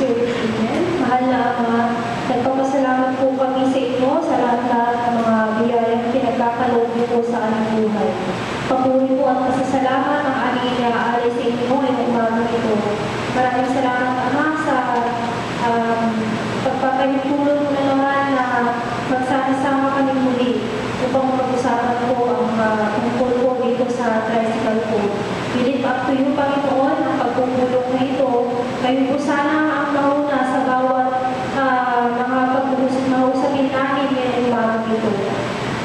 Church. Amen. Mahal na Ama, nagpapasalamat po kami sa inyo sa lahat ng mga biyayang pinagkakaloob niyo po sa aming buhay. Papuri po at pasasalamat ang aming inaalay sa inyo ngayong umaga ito. Maraming salamat, Ama, sa pagpapahintulong mo na naman na magsama-sama kami muli upang mag-usapan po ang tungkol po dito sa tricycle po. We lift up to you, Panginoon, ang pagpupulong na ito. Kayo po sana ang nauna sa bawat mga pag-uusapin namin ngayong umaga ito.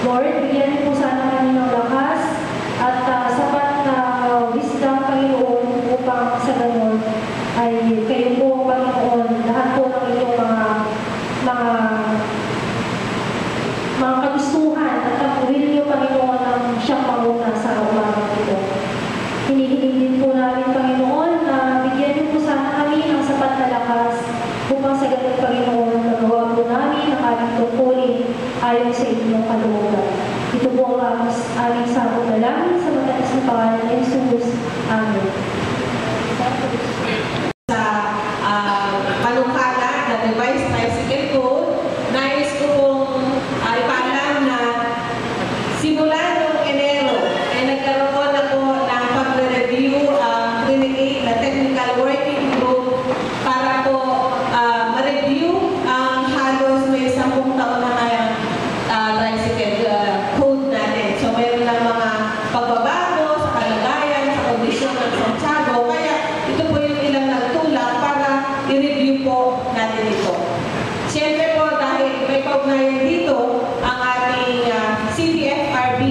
Lord, bigyan niyo po sana kami ng lakas at sapat na wisdom, Panginoon, upang sa ganon ay kayo po, Panginoon, lahat po ng inyong mga kagustuhan at ang will niyo, Panginoon, ang siyang mauna sa umaga ito. Hinihiling din po namin, Panginoon, na bigyan niyo po sana kami ng sapat na lakas upang sa ganon, Panginoon, magawa po namin ang aming tungkulin ayon sa inyong kalooban. Ito po ang aming sabot na lang sa mataas na pangalan ng Jesus. Amen. Panukala na device tricycle code, nais ko pong ipaalam na simula noong Enero ay nagkaroon ako ng pagre-review ang Trinity na Technical Working Group para po ma-review ang halos may 10 taon na ngayang tricycle code natin. So mayroon na mga pagbabago sa kalagayan, sa kondisyon ng Santiago. Kaya ito po yung ilang nagtulak para i-review po natin ito. Siyempre po dahil may kaugnayan dito ang ating CDFRB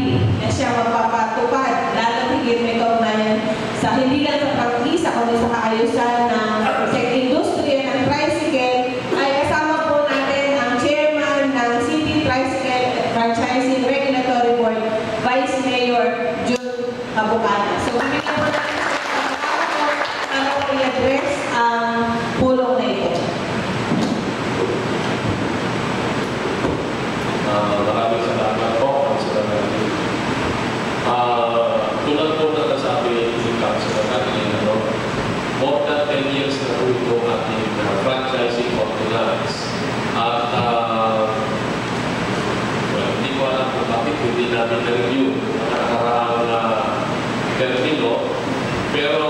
na siya magpapatupad, lalo higit may kaugnayan sa hindi lang sa prangkisa kundi sa kaayusan ng industriya ng tricycle, ay kasama po natin ang chairman ng City Tricycle Franchising Regulatory Board, Vice Mayor June Kabucana. So kami na po natin para po i-address ang pulong na ito. Maraming salamat po. Tulad po na nasabi ni Councilor natin, more than 10 years na po ito ating franchising ordinance. At hindi ko alam kung bakit hindi namin na-review ang nakaraang termino. Pero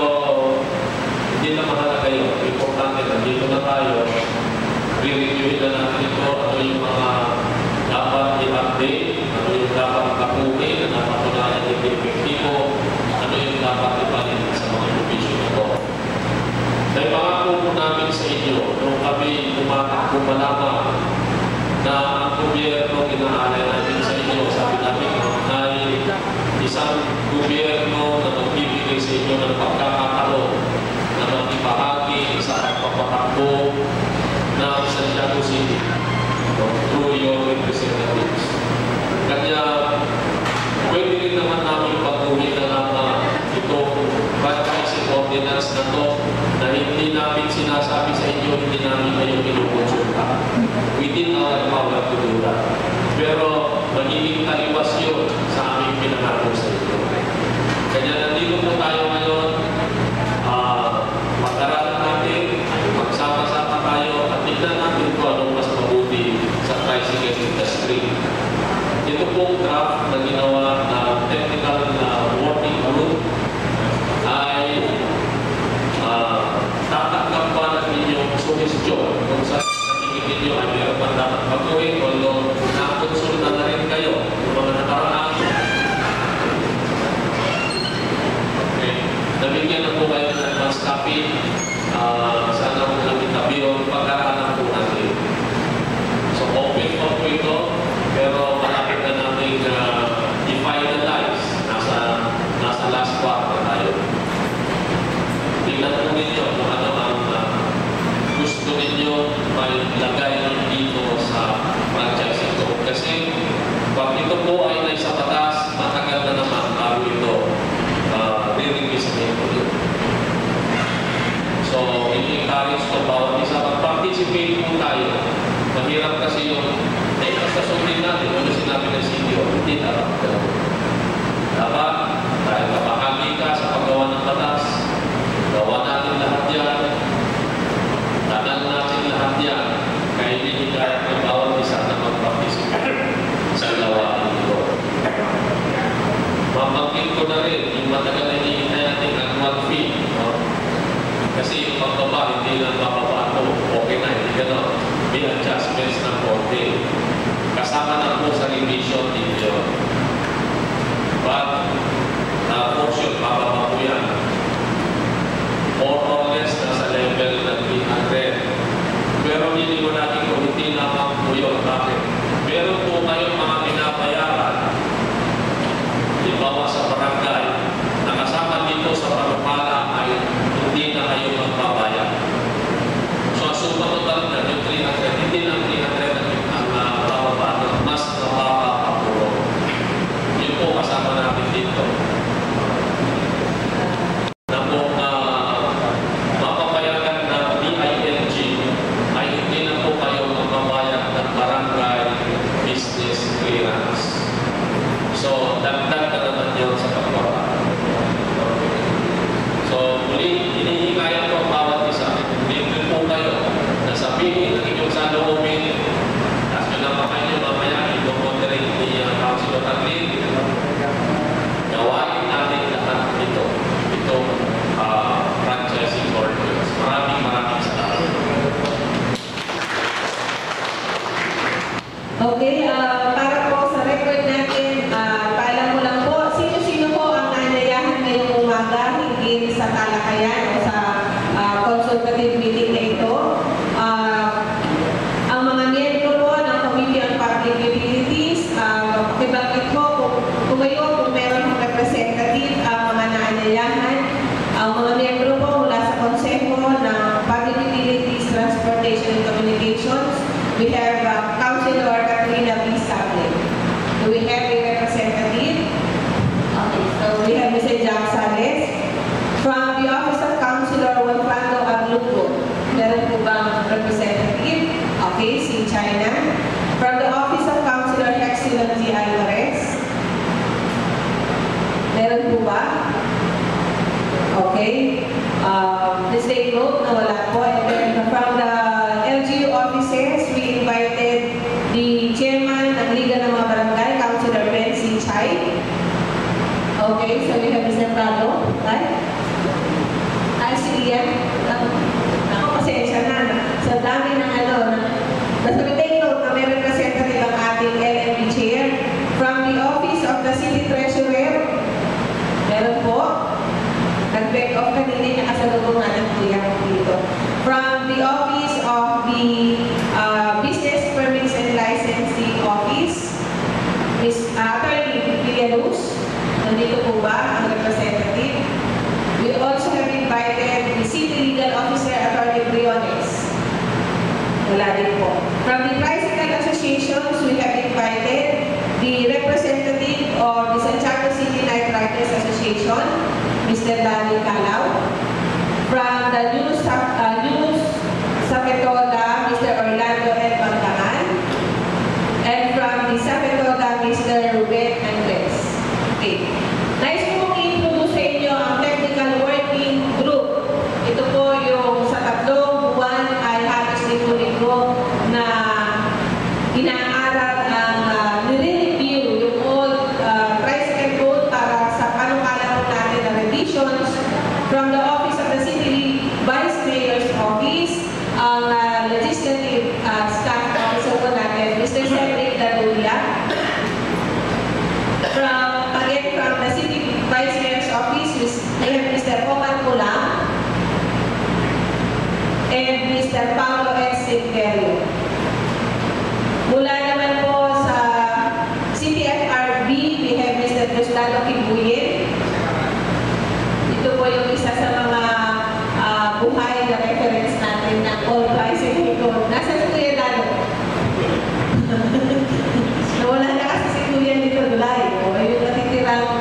hindi na mahalaga yun. Importante na dito na tayo. Re-reviewin na natin ito. Ano yung mga dapat i-update, ano yung dapat kapunin, na napatunayan yung epektibo, ano yung dapat ipanin sa mga provision ito. Dahil pangako po namin sa inyo, nung kami tumatakbo malaman na ang gobyerno inaalay natin sa inyo, sabi namin ay isang gobyerno na magbibigay sa inyo ng pagkakataon na magibahagi sa pagpapatakbo ng Santiago City through your representatives. Kanya, pwede rin naman namin pag-uwi na lang itong franchising ordinance na to na hindi namin sinasabi sa inyo, hindi namin kayo kinukonsulta. Within our power to do that. Pero magiging taliwas yun sa aming pinangako sa inyo. Kanya nandito po tayo ngayon, pag-aralan natin, magsama-sama tayo at tignan natin kung anong mas mabuti sa tricycle industry. Ito pong draft na ginawa na technical working group ay tatanggap pa ng inyong suggestion kung sa tingin ninyo ay meron pa dapat pag-uwi although nakonsulta na rin kayo yung mga nakaraan. Okay. Nabigyan na po kayo ng advance copy. Sana po namin tabi yung pagkaraan po natin. So open po ito, pero malapit na natin i-finalize. Nasa last part na tayo. Tingnan po ninyo kung ano ang gusto ninyo mailagay dito sa franchise ito. Kasi pag ito po ay naisa batas, matagal na naman bago ito re-release po yun. So, ini-encourage ko bawat isa. Mag-participate po tayo. Mahirap kasi yung sa sundin natin, ano sinabi ng CDO, hindi dapat gano'n. Dapat, dahil kapahagi ka sa paggawa ng batas, gawa natin lahat yan. Tagal na matagal na hinihintay natin ang 1 fee. No? Kasi yung pagbaba, hindi lang bababa ito. Okay na, hindi gano'n. May adjustments ng konti. Kasama na po sa revision din yun. But, portion, bababa po yan. More or less, nasa level ng 300. Pero hindi mo natin kung hindi naman po yun. Bakit? Meron po kayong mga pinabayaran, halimbawa sa barangay, nakasama dito sa panukala ay hindi na kayo magbabayad. So, suma total na yung 300, hindi lang 300 ang bababa, mas napapapuro. Yun po kasama natin dito. Na kung mapapayagan ng DILG ay hindi na po kayo magbabayad ng barangay business clearance. So, dagdag na naman yun sa pagbaba. So, muli, hinihingayat ko ang bawat isa. Hindi po kayo na sabihin ng inyong saloobin. Tapos yun naman kayo mamaya, i-moderate ni Councilor Taglin. Gawain natin lahat ito. Itong franchising ordinance. Maraming salamat. Okay, para po sa record natin, paalam mo lang po, sino-sino po ang naanayahan ngayong umaga hingin sa talakayan o sa consultative meeting na ito. Ang mga miyembro po ng Committee on Public Utilities, ibanggit po kung meron ng representative ang mga naanayahan, ang mga miyembro po mula sa Konseho ng Public Utilities, Transportation and Communications. We have Councilor Katrina B. Sable. Do we have a representative? Okay, so we have Mr. Jack Sales. From the Office of Councilor Juan Aglupo, meron po bang representative? Okay, si China. From the Office of Councilor Excellency Alvarez, meron po ba? Okay. Please take note na wala po. And then from the LGU offices, we invited the chairman ng Liga ng mga Barangay, Councilor Ben C. Chay. Okay, so we have Mr. Prado, right? Si Ian. Ako, pasensya na. So, dami ng basta we take note na may representative ang ating LMB chair. From the Office of the City Treasurer, meron po. Nag-back off kanina niya kasalubong natin kuya dito. From the Office of the Business Permits and Licensing Office, Ms. Attorney Villaluz, nandito po ba ang representative? We also have invited the City Legal Officer, Attorney Briones. Wala din po. From the Tricycle Associations, we have invited the representative of the Santiago City Night Riders Association, Mr. Danny Calao. From the News Sapetola, Mr. Orlando L. Pantangan. And from the Sapetola, Mr. Ruben Andres. Okay. Nice po i-introduce sa inyo ang Technical Working Group. Ito po yung sa tatlong buwan ay halos linggo-linggo na inaaral ang nire-review yung old tricycle code para sa panukala po natin na revisions from the Office of the City Vice Mayor's Office, ang legislative staff officer po natin, Mr. Cedric Dadulia. From the City Vice Mayor's Office, we have Mr. Oman Kulang and Mr. Paulo S. Silverio. Mula naman po sa City FRB, we have Mr. Gustavo Kibuyen. Ito po yung isa sa mga buhay na reference natin ng all tricycle code. Nasa si Kuya Dado? Nawala na kasi si Kuya dito live. O yung natitirang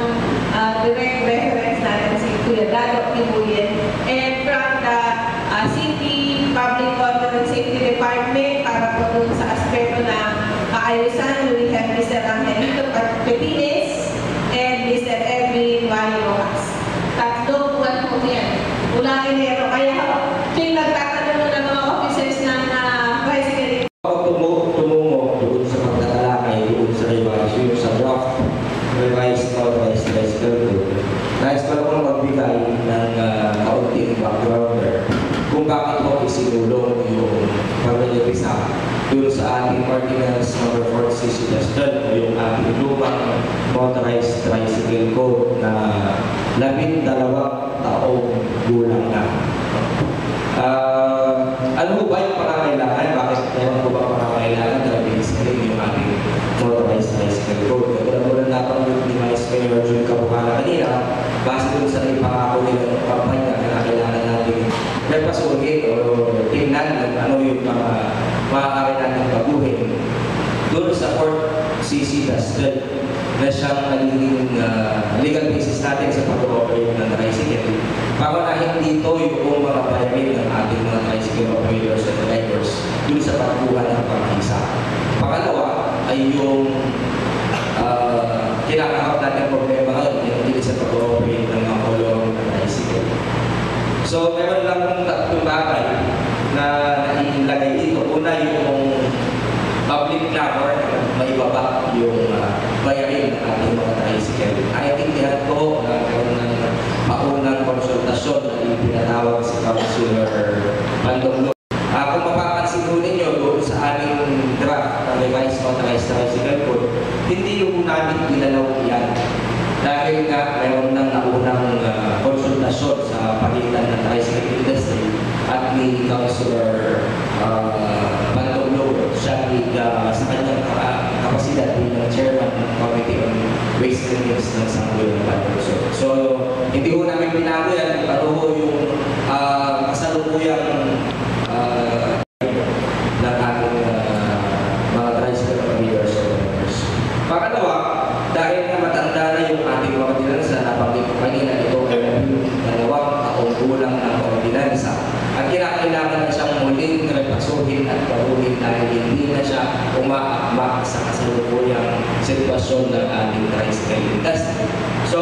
direct reference natin si Kuya Dado Kibuyen. And from the City Public Order and Safety Department, para po dun sa aspeto ng kaayusan, we have Mr. Angelito Petines and Mr. Edwin Wally Rojas. Tatlong buwan po yan. Mula Enero. Kaya yung nagtatanong ng mga officers ng tricycle. Tumungo doon sa pagtatalakay doon sa revised sa draft revised bicycle code. Nais ko Ordinance Number 46/12 o yung ating lumang motorized tricycle code na 12 taong gulang na. Ano ba yung pangangailangan? Bakit meron ko ba pangangailangan na nabilis yung ating motorized tricycle code? Katulad na napanggit ni Vice Mayor Jun Kabuhana kanina, base dun sa ipangako nila ng kampanya na kailangan natin repasuhin o tingnan kung ano yung mga maaari natin baguhin. Doon sa 4cc-12 na siyang naging legal basis natin sa pag-operate ng tricycle. Pangunahin dito yung mga bayarin ng ating mga tricycle operators and drivers dun sa pagkuha ng pangkisa. Pangalawa ay yung kinakahap natin problema ngayon yung hindi sa pag-operate ng mga kolong ng tricycle. So, meron lang kung tatlong bagay na nailagay dito. Una yung public clamor na maibaba yung bayarin ng ating mga tricycle. Naiintindihan ko na meron ng maunang konsultasyon na ipinatawag si Councilor Bandong. Kung mapapansin ko ninyo doon sa aming draft ng revised motorized tricycle code, hindi yung namin pinalaw yan. Dahil nga mayroon ng naunang konsultasyon sa pagitan ng tricycle industry at ni Councilor Bandong siya sa kanyang kapasidad bilang chairman ng Committee on Waste and Means ng Sangguniang Bandong. So, hindi ko namin pinago yan kung ano yung kasalukuyang ng ating mga tricycle operators and drivers. Pangalawa, dahil na matanda na yung ating mga ordinansa, nabanggit ko kanina, ito ay 12 taong gulang ng ordinansa. Ang kinakailangan na siyang muling repasuhin at baruhin dahil hindi na siya umaakbak sa kasalukuyang sitwasyon ng ating tricycle industry. So,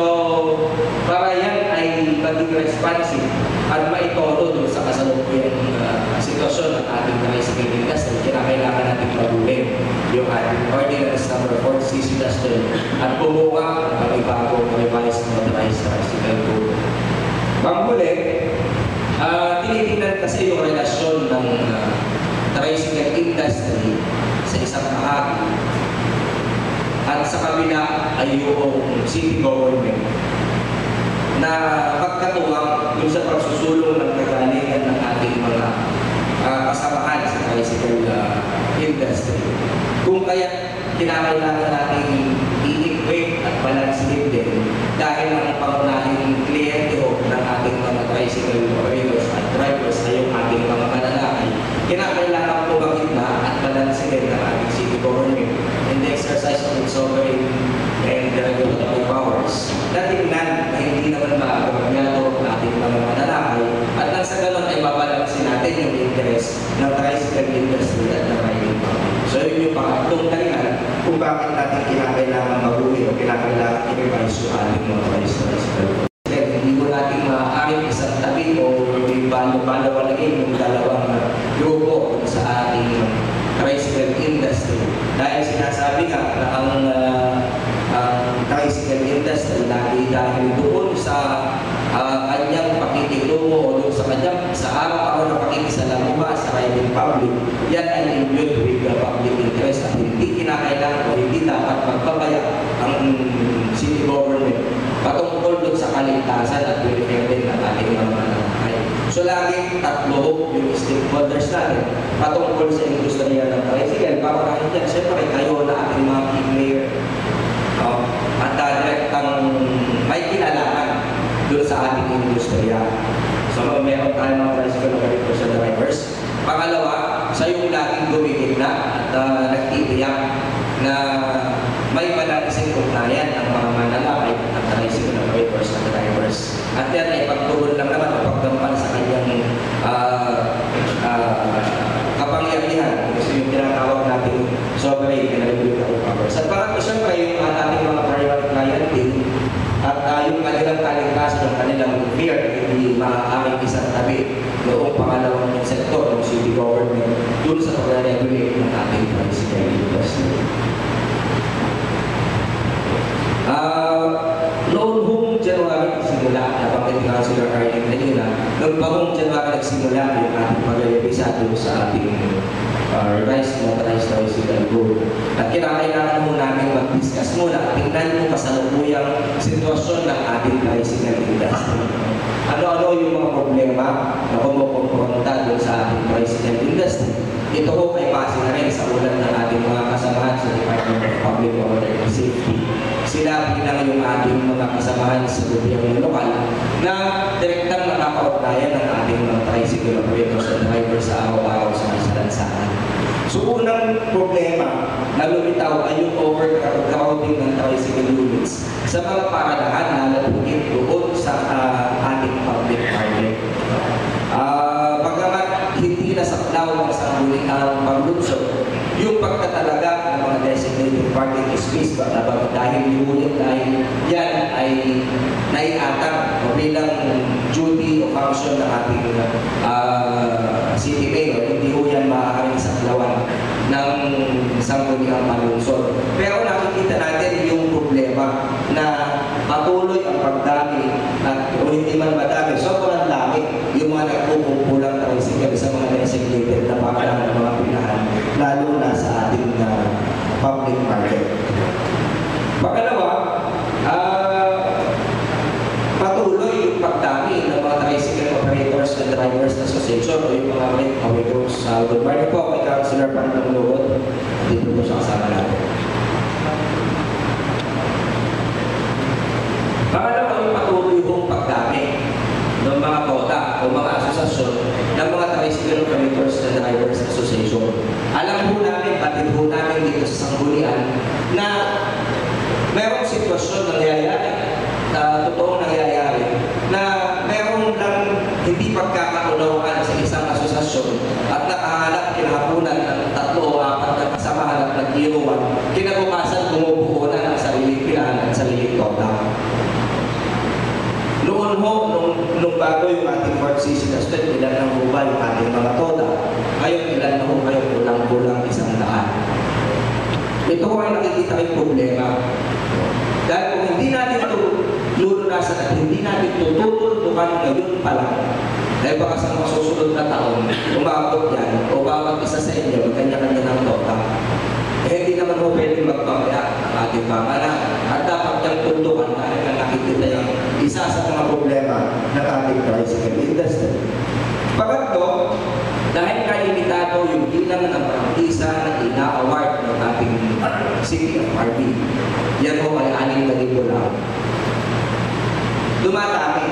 para yan ay maging responsive at maitoro doon sa kasalukuyang sitwasyon ng ating tricycle industry, kinakailangan natin baruhin yung ating Ordinance Number 4cc-12 at bumuha ng panibagong revised motorized tricycle code. Panghuli, tinitingnan kasi yung relasyon ng tricycle industry sa isang bahagi at sa kabila ay yung city government na magkatuwang yung sa pagsusulong ng kagalingan ng ating mga kasamahan sa tricycle industry. Kung kaya kinakailangan natin i-equate at balansin din dahil ang pangunahing kliyente ng ating mga tricycle operators at drivers ay yung ating mga mananakay, kinakailangan po na at balansin din ng ating city government in the exercise of its sovereign and regulatory powers. Natingnan na hindi naman maagamanyado ang ating mga mananakay at nang sa ganon ay babalansin natin yung interest ng tricycle industry at ng riding public. So yun yung pangatlong dahilan kung bakit natin kinakailangan mabuhi o kinakailangan i-revise yung ating mga tricycle. Hindi mo natin maaaring isang tabi o balo-balo-walagin yung dalawang grupo sa ating tricycle industry. Dahil sinasabi nga na ang tricycle industry lagi dahil doon sa kanyang pakikitungo o doon sa kanyang sa araw-araw na pakikisalamuha sa riding public, yan ay imbued with the public interest at hindi kinakailangan o hindi dapat magpapaya ang city government patungkol doon sa kaligtasan at welfare din ng ating mga mananakay. So laging tatlo yung stakeholders natin patungkol sa industriya ng tricycle. Paparahin dyan, siyempre kayo na ating mga key mayor at direktang may kinalaman doon sa ating industriya. So meron tayong mga tricycle operators and drivers. Pangalawa, sa yung laging gumigit na at nagtitiyak na may balansing ugnayan ang mga mananakay at tricycle operators and drivers. At yan ay pagtugon lang naman o paggampan sa kanyang kapangyarihan. Kasi yung tinatawag natin sovereign and regulatory powers. At pangatlo, siyempre, yung ating mga private client din at yung kanilang kaligtasan ng kanilang fear hindi maaaring isang tabi noong pangalawang sektor ng city government dun sa pag-regulate ng ating tricycle industry. Noong January 19 nagsimula, nabanggit ni Councilor Arlene kanina, noong bagong January nagsimula yung ating pag-revisado sa ating revised motorized tricycle code. At kinakailangan mo namin mag-discuss muna, tingnan mo kasalukuyang sitwasyon ng ating tricycle industry. Ano-ano yung mga problema na kumukonfronta doon sa ating tricycle industry. Ito ho ay base na rin sa ulat ng ating mga kasamahan sa Department of Public Order and Safety. Sila bilang yung ating mga kasamahan sa gobyerno lokal na direktang nakakaugnayan ng ating mga tricycle operators at drivers sa araw-araw sa kasalansangan. So unang problema na lumitaw ay yung overcrowding ng tricycle units sa mga paradahan na nalapugit doon sa ating public market. Pagkamat hindi nasaklaw ng sangguniang panglunsod, yung pagtatalaga ng mga designated parking space dahil yan ay naiatang bilang duty o function ng ating city mayor, hindi ho yan maaaring saklawan ng sangguniang panglunsod. Pero nakikita natin yung problema na patuloy ang pagdami at o hindi man madami, sobrang dami yung mga nagkukumpulang tricycle sa mga designated na pakalang ng mga pinahan, lalo na sa ating public market. Pangalawa, patuloy yung pagdami ng mga tricycle operators and drivers association o yung mga rent operators. Good morning po kay Councilor Pantong Lugod. Dito po siya kasama natin. Pangalawa, yung patuloy yung pagdami ng mga kota o mga asosasyon ng mga tricycle operators and drivers association. Alam po namin, batid po namin dito sa sanggunian na merong sitwasyon nangyayari, totoong nangyayari, na merong lang hindi pagkakaunawaan sa isang asosasyon at nakahanap kinahapunan ng 3 o 4 na kasamahan at nag-inuwan, kinabukasan bumubuo na ng sariling pilahan at sariling kota. Noon ho, nung bago yung ating Fort CC Castel, ilan ang buba yung ating mga toda. Ngayon, ilan na ho kayo kulang-kulang 100. Ito ho ay nakikita yung problema. Dahil kung hindi natin ito lunasan at hindi natin ito tutulungan ngayon pa lang, dahil baka sa mga susunod na taon, umabot yan, o bawat isa sa inyo, kanya-kanya ng toda. Hindi naman ho pwedeng magpamaya ang ating pamahalaan. At dapat yung tulungan dahil na nakikita yung isa sa mga problema ng ating tricycle industry. Pangatlo, dahil kalimitado yung bilang ng prangkisa na ina-award ng ating City of RB, yan ho ay 6,000 lang. Dumatami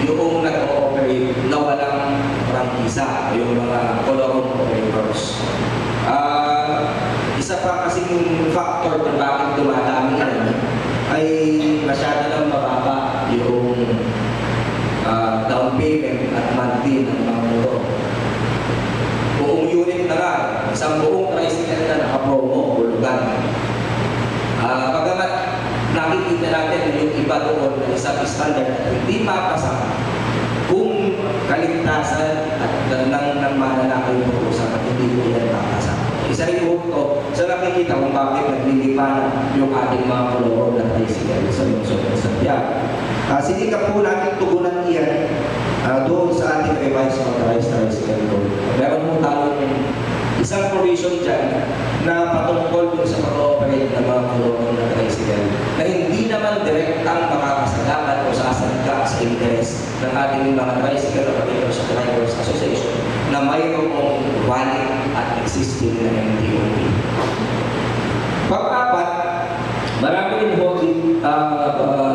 yung nag-ooperate na walang prangkisa, yung mga kolorong operators. Isa pa kasing factor kung bakit dumadami yan ay masyado lang mababa yung down payment at monthly ng mga motor. Buong unit na nga, isang buong tricycle na nakapromo o lugar. Pagamat nakikita natin yung iba doon na isang standard at hindi mapasa kung kaligtasan at ng mananakay yung usapan at hindi ko yan mapasa. Isa rin po ito sa nakikita kung bakit naglilipan yung ating mga koloro na tricycle sa lungsod ng Santiago. Sinikap po natin tugunan iyan doon sa ating revised motorized tricycle code. Meron po tayong isang provision dyan na patungkol dun sa pag-ooperate ng mga koloro na tricycle na hindi naman direktang makakasagapan o sasangka sa interes ng ating mga tricycle operators at drivers association na mayroong valid at existing na MTOP. Pang-apat, marami rin ho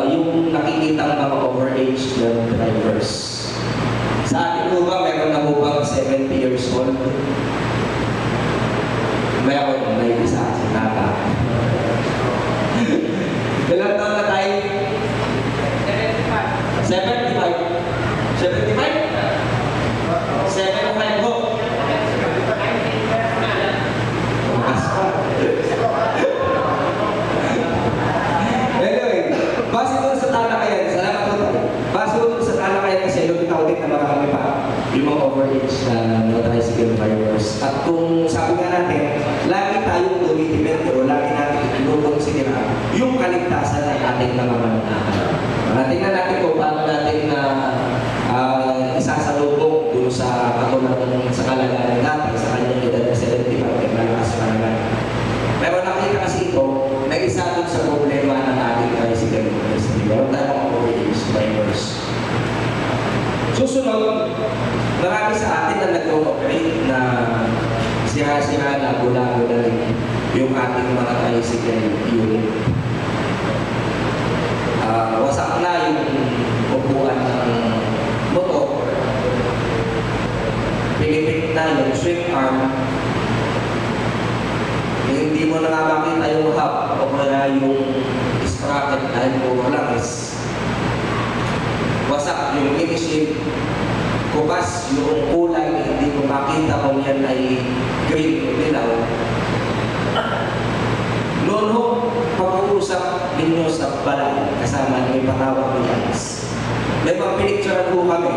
yung nakikitang mga overage ng drivers. Sa ating lupa, meron na ho bang 70 years old? Meron, may isa sa nata. Ilang taon na tayo? 75. 75? 75 ho. Anyway, base doon sa talakayan, salamat po tayo. Base doon sa talakayan kasi lumitaw din na marami pa yung mga overage na tricycle drivers. At kung sabi nga natin, lagi tayong tumitipid o lagi natin itinutong sinira yung kaligtasan ng ating mga mananahan. Tingnan natin kung paano natin na isasalubong dun sa katulad sa kalagayan natin sa kanyang edad na 75 at malakas pa naman. Pero nakita kasi ito, nag-isa dun sa problema ng ating tricycle industry. Meron tayong mga OEMs, drivers. Susunod, marami sa atin na nag-operate na sira-sira na gula-gula rin yung ating mga tricycle unit. Wasak na yung upuan ng motor, pinipik na yung swing arm, hindi mo na makita yung hub o kaya yung sprocket dahil puro lang is wasak yung initial, kupas yung kulay, hindi mo makita kung yan ay green o dilaw. Noon ho, pag-uusap ninyo sa balay, kasama may patawag ng anis. May mga pinicturean po kami,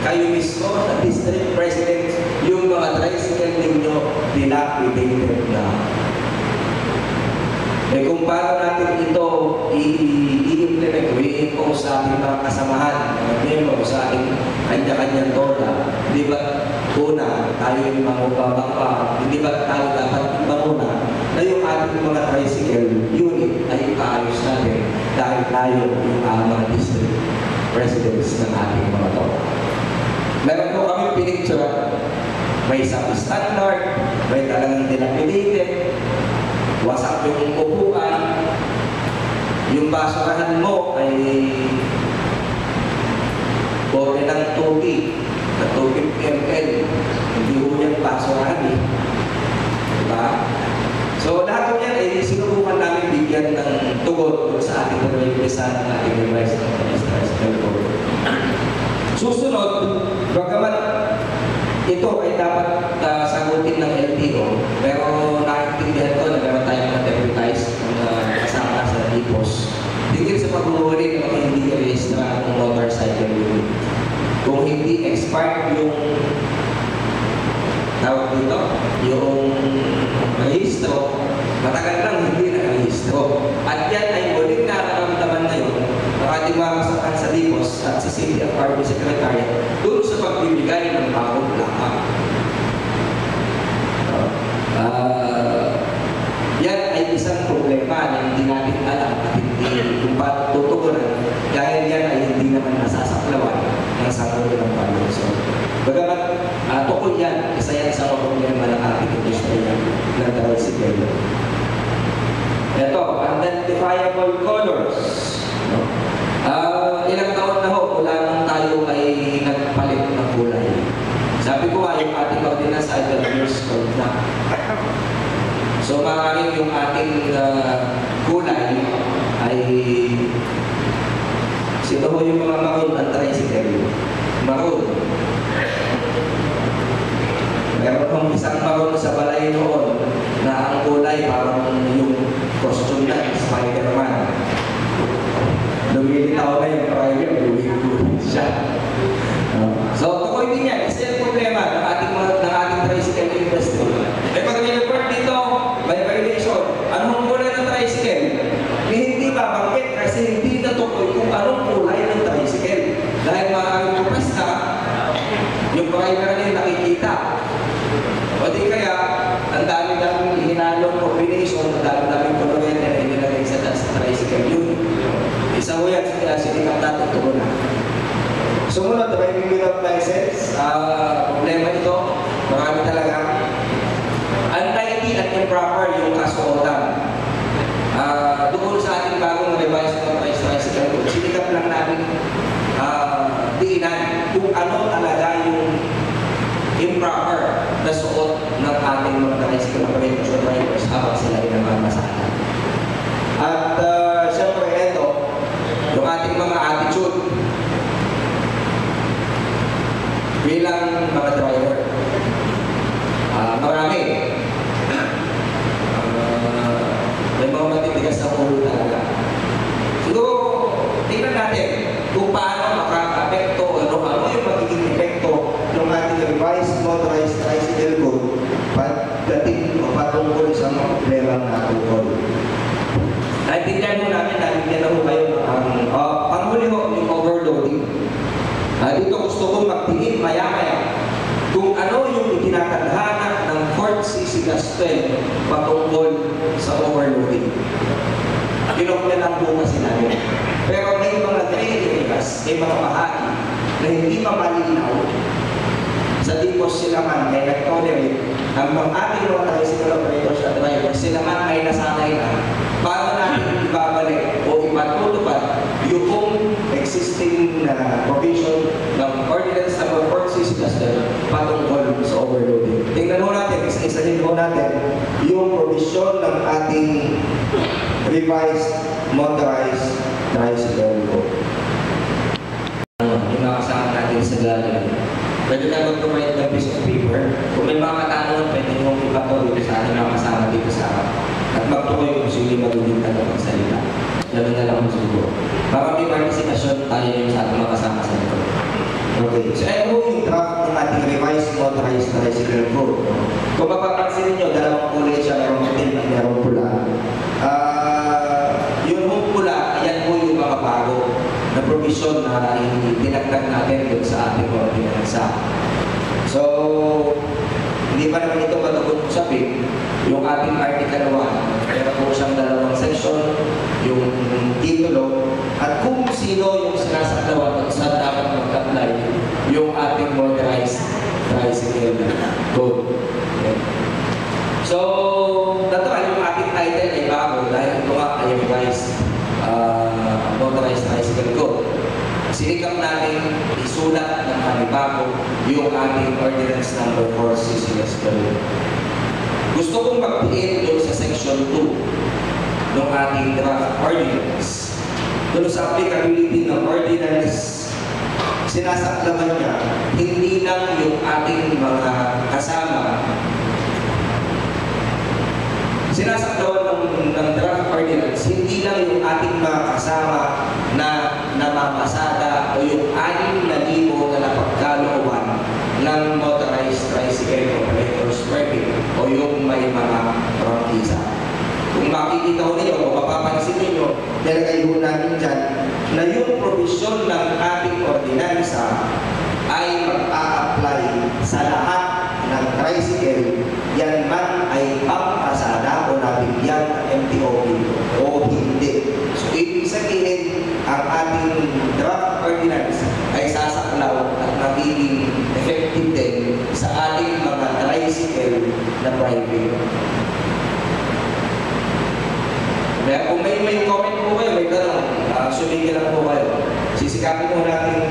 kayo mismo na district president, yung mga tricycle ninyo dilapidated na. Eh kung paano natin ito i-implement, i-impose sa ating mga kasamahan, mga miyembro sa ating kanya-kanyang tola, di ba? Una, tayo yung mangubabang pa, hindi ba tayo dapat manguna na yung ating mga tricycle unit ay ipaayos natin dahil tayo yung mga district presidents ng ating mga tola. Meron po kami pinicture, may sub-standard, may talagang dilapidated, wasak yung upuan, yung basurahan mo ay bote ng tubig na 250 ml, hindi mo yung basurahan eh. Diba? So lahat ng yan ay sinubukan namin bigyan ng tugon sa ating pag-represent ng ating device ng tricycle board. Susunod, bagamat ito ay dapat sagutin ng LTO, pero nakaintindihan ko na meron tayong na-deputize na kasama sa DPOS. Tingin sa pag-uuli ng mga hindi registra ng motorcycle unit. Kung hindi expired yung tawag dito, yung rehistro, matagal lang hindi na-rehistro. At yan ay muling nararamdaman ngayon ng ating mga kasamahan sa DPOS at sa City of Army Secretary doon sa pagbibigay ng bagong plaka. Yan ay isang problema na hindi natin alam at hindi kung paano tutugunan dahil yan ay hindi naman nasasaklawan ng sanggol ng palusot. Bagamat tukol yan, isa yan sa mga problema ng ating industriya ng tricycle. Ito, identifiable colors. Ilang taon na ho, mula nung tayo ay nagpalit ng kulay. Sabi ko nga, yung ating ordinance ay 12 years old na. So maaaring yung ating kulay ay sino ho yung mga maroon ang tricycle? Maroon. Meron kong isang maroon sa balay noon na ang kulay parang yung costume na Spider-Man. Lumilitaw na yung private, lumilitaw siya. So, tukoy din yan. Kasi yung problema ng ating tricycle industry. Eh, pag may-report dito, may violation. Anong kulay ng tricycle? Hindi babanggit kasi hindi natukoy kung anong kulay ng tricycle. Dahil maaaring kupas na, yung primer na nakikita. O di kaya, ang dami-daming hinalong combination, ang dami-daming kulay na inilagay sa tricycle unit. Isa mo yan, sinikap natin ito na. Sumunod, driving without license. Problema ito, marami talaga. Untidy at improper yung kasuotan. Doon sa ating bagong revised motorized tricycle code, sinikap lang namin diinan kung ano talaga yung improper na suot ng ating mga tricycle operators or drivers habang sila ay namamasada. At siyempre ito, yung ating mga attitude bilang mga driver. Marami. May mga matitigas na ulo talaga. Siguro, tingnan natin kung paano makaka-apekto ano yung magiging epekto ng ating revised motorized tricycle code pagdating o patungkol sa mga problema na tukol. Naintindihan mo namin, naintindihan mo kayo ang panghuli mo. kong magtingin maya-maya kung ano yung itinatadhana ng 4 CC-12 patungkol sa overloading. Kinokya lang po kasi namin. Pero may mga trade areas, may mga bahagi na hindi pa malinaw sa tipos sila man ay nag-tolerate ang ating mga tricycle operators at drivers, sila man ay nasanay na paano natin ibabalik o ipatutupad yung existing na provision ng Ordinance number 4/6 patungkol sa overloading. Tingnan mo natin, isa-isahin mo natin yung provision ng ating revised motorized tricycle code. Yung nakasama natin sa galang. Pwede na mag-provide ng piece of paper. Kung may mga katanungan, pwede nyo ipatuloy sa ating mga kasama dito sa harap. At magtukoy kung sino magiging tagapagsalita. Ganun na lang siguro. Para may participation tayo yung sa ating mga kasama sa ito. Okay. So, ano yung draft ng ating revised motorized tricycle code? Kung mapapansin niyo, dalawang kulay siya, merong puti at merong pula. Yung pula, ayan po yung mga bago na provision na dinagdag natin doon sa ating ordinansa. So, hindi pa naman ito matugon-usapin. Yung ating Article 1, meron po siyang dalawang section, yung titulo, at kung sino yung sinasaklawan at saan dapat mag-apply yung ating motorized tricycle code. Okay. So, natural yung ating title ay bago dahil ito nga ay revised motorized tricycle code. Sinikap natin isulat ng panibago yung ating ordinance number 4/6. Gusto kong magpiin doon sa section 2 ng ating draft ordinance. Doon sa applicability ng ordinance, sinasaklaman niya hindi lang yung ating mga kasama. Sinasaklawan ng draft ordinance, hindi lang yung ating mga kasama na namamasada o yung 6,000 na napagkalooban ng motorized tricycle operators permit o yung may mga prangkisa. Kung makikita ko ninyo, kung mapapansin ninyo, nilagay ho namin dyan na yung provision ng ating ordinansa ay mag-a-apply sa lahat ng tricycle, yan man ay pampasada o nabigyan ng MTOB o hindi. So, ibig sabihin, ang ating draft ordinance ay sasaklaw at magiging effective din sa ating mga tricycle na private. Kaya kung may comment po kayo, may tanong, sumigil lang po kayo. Sisikapin po natin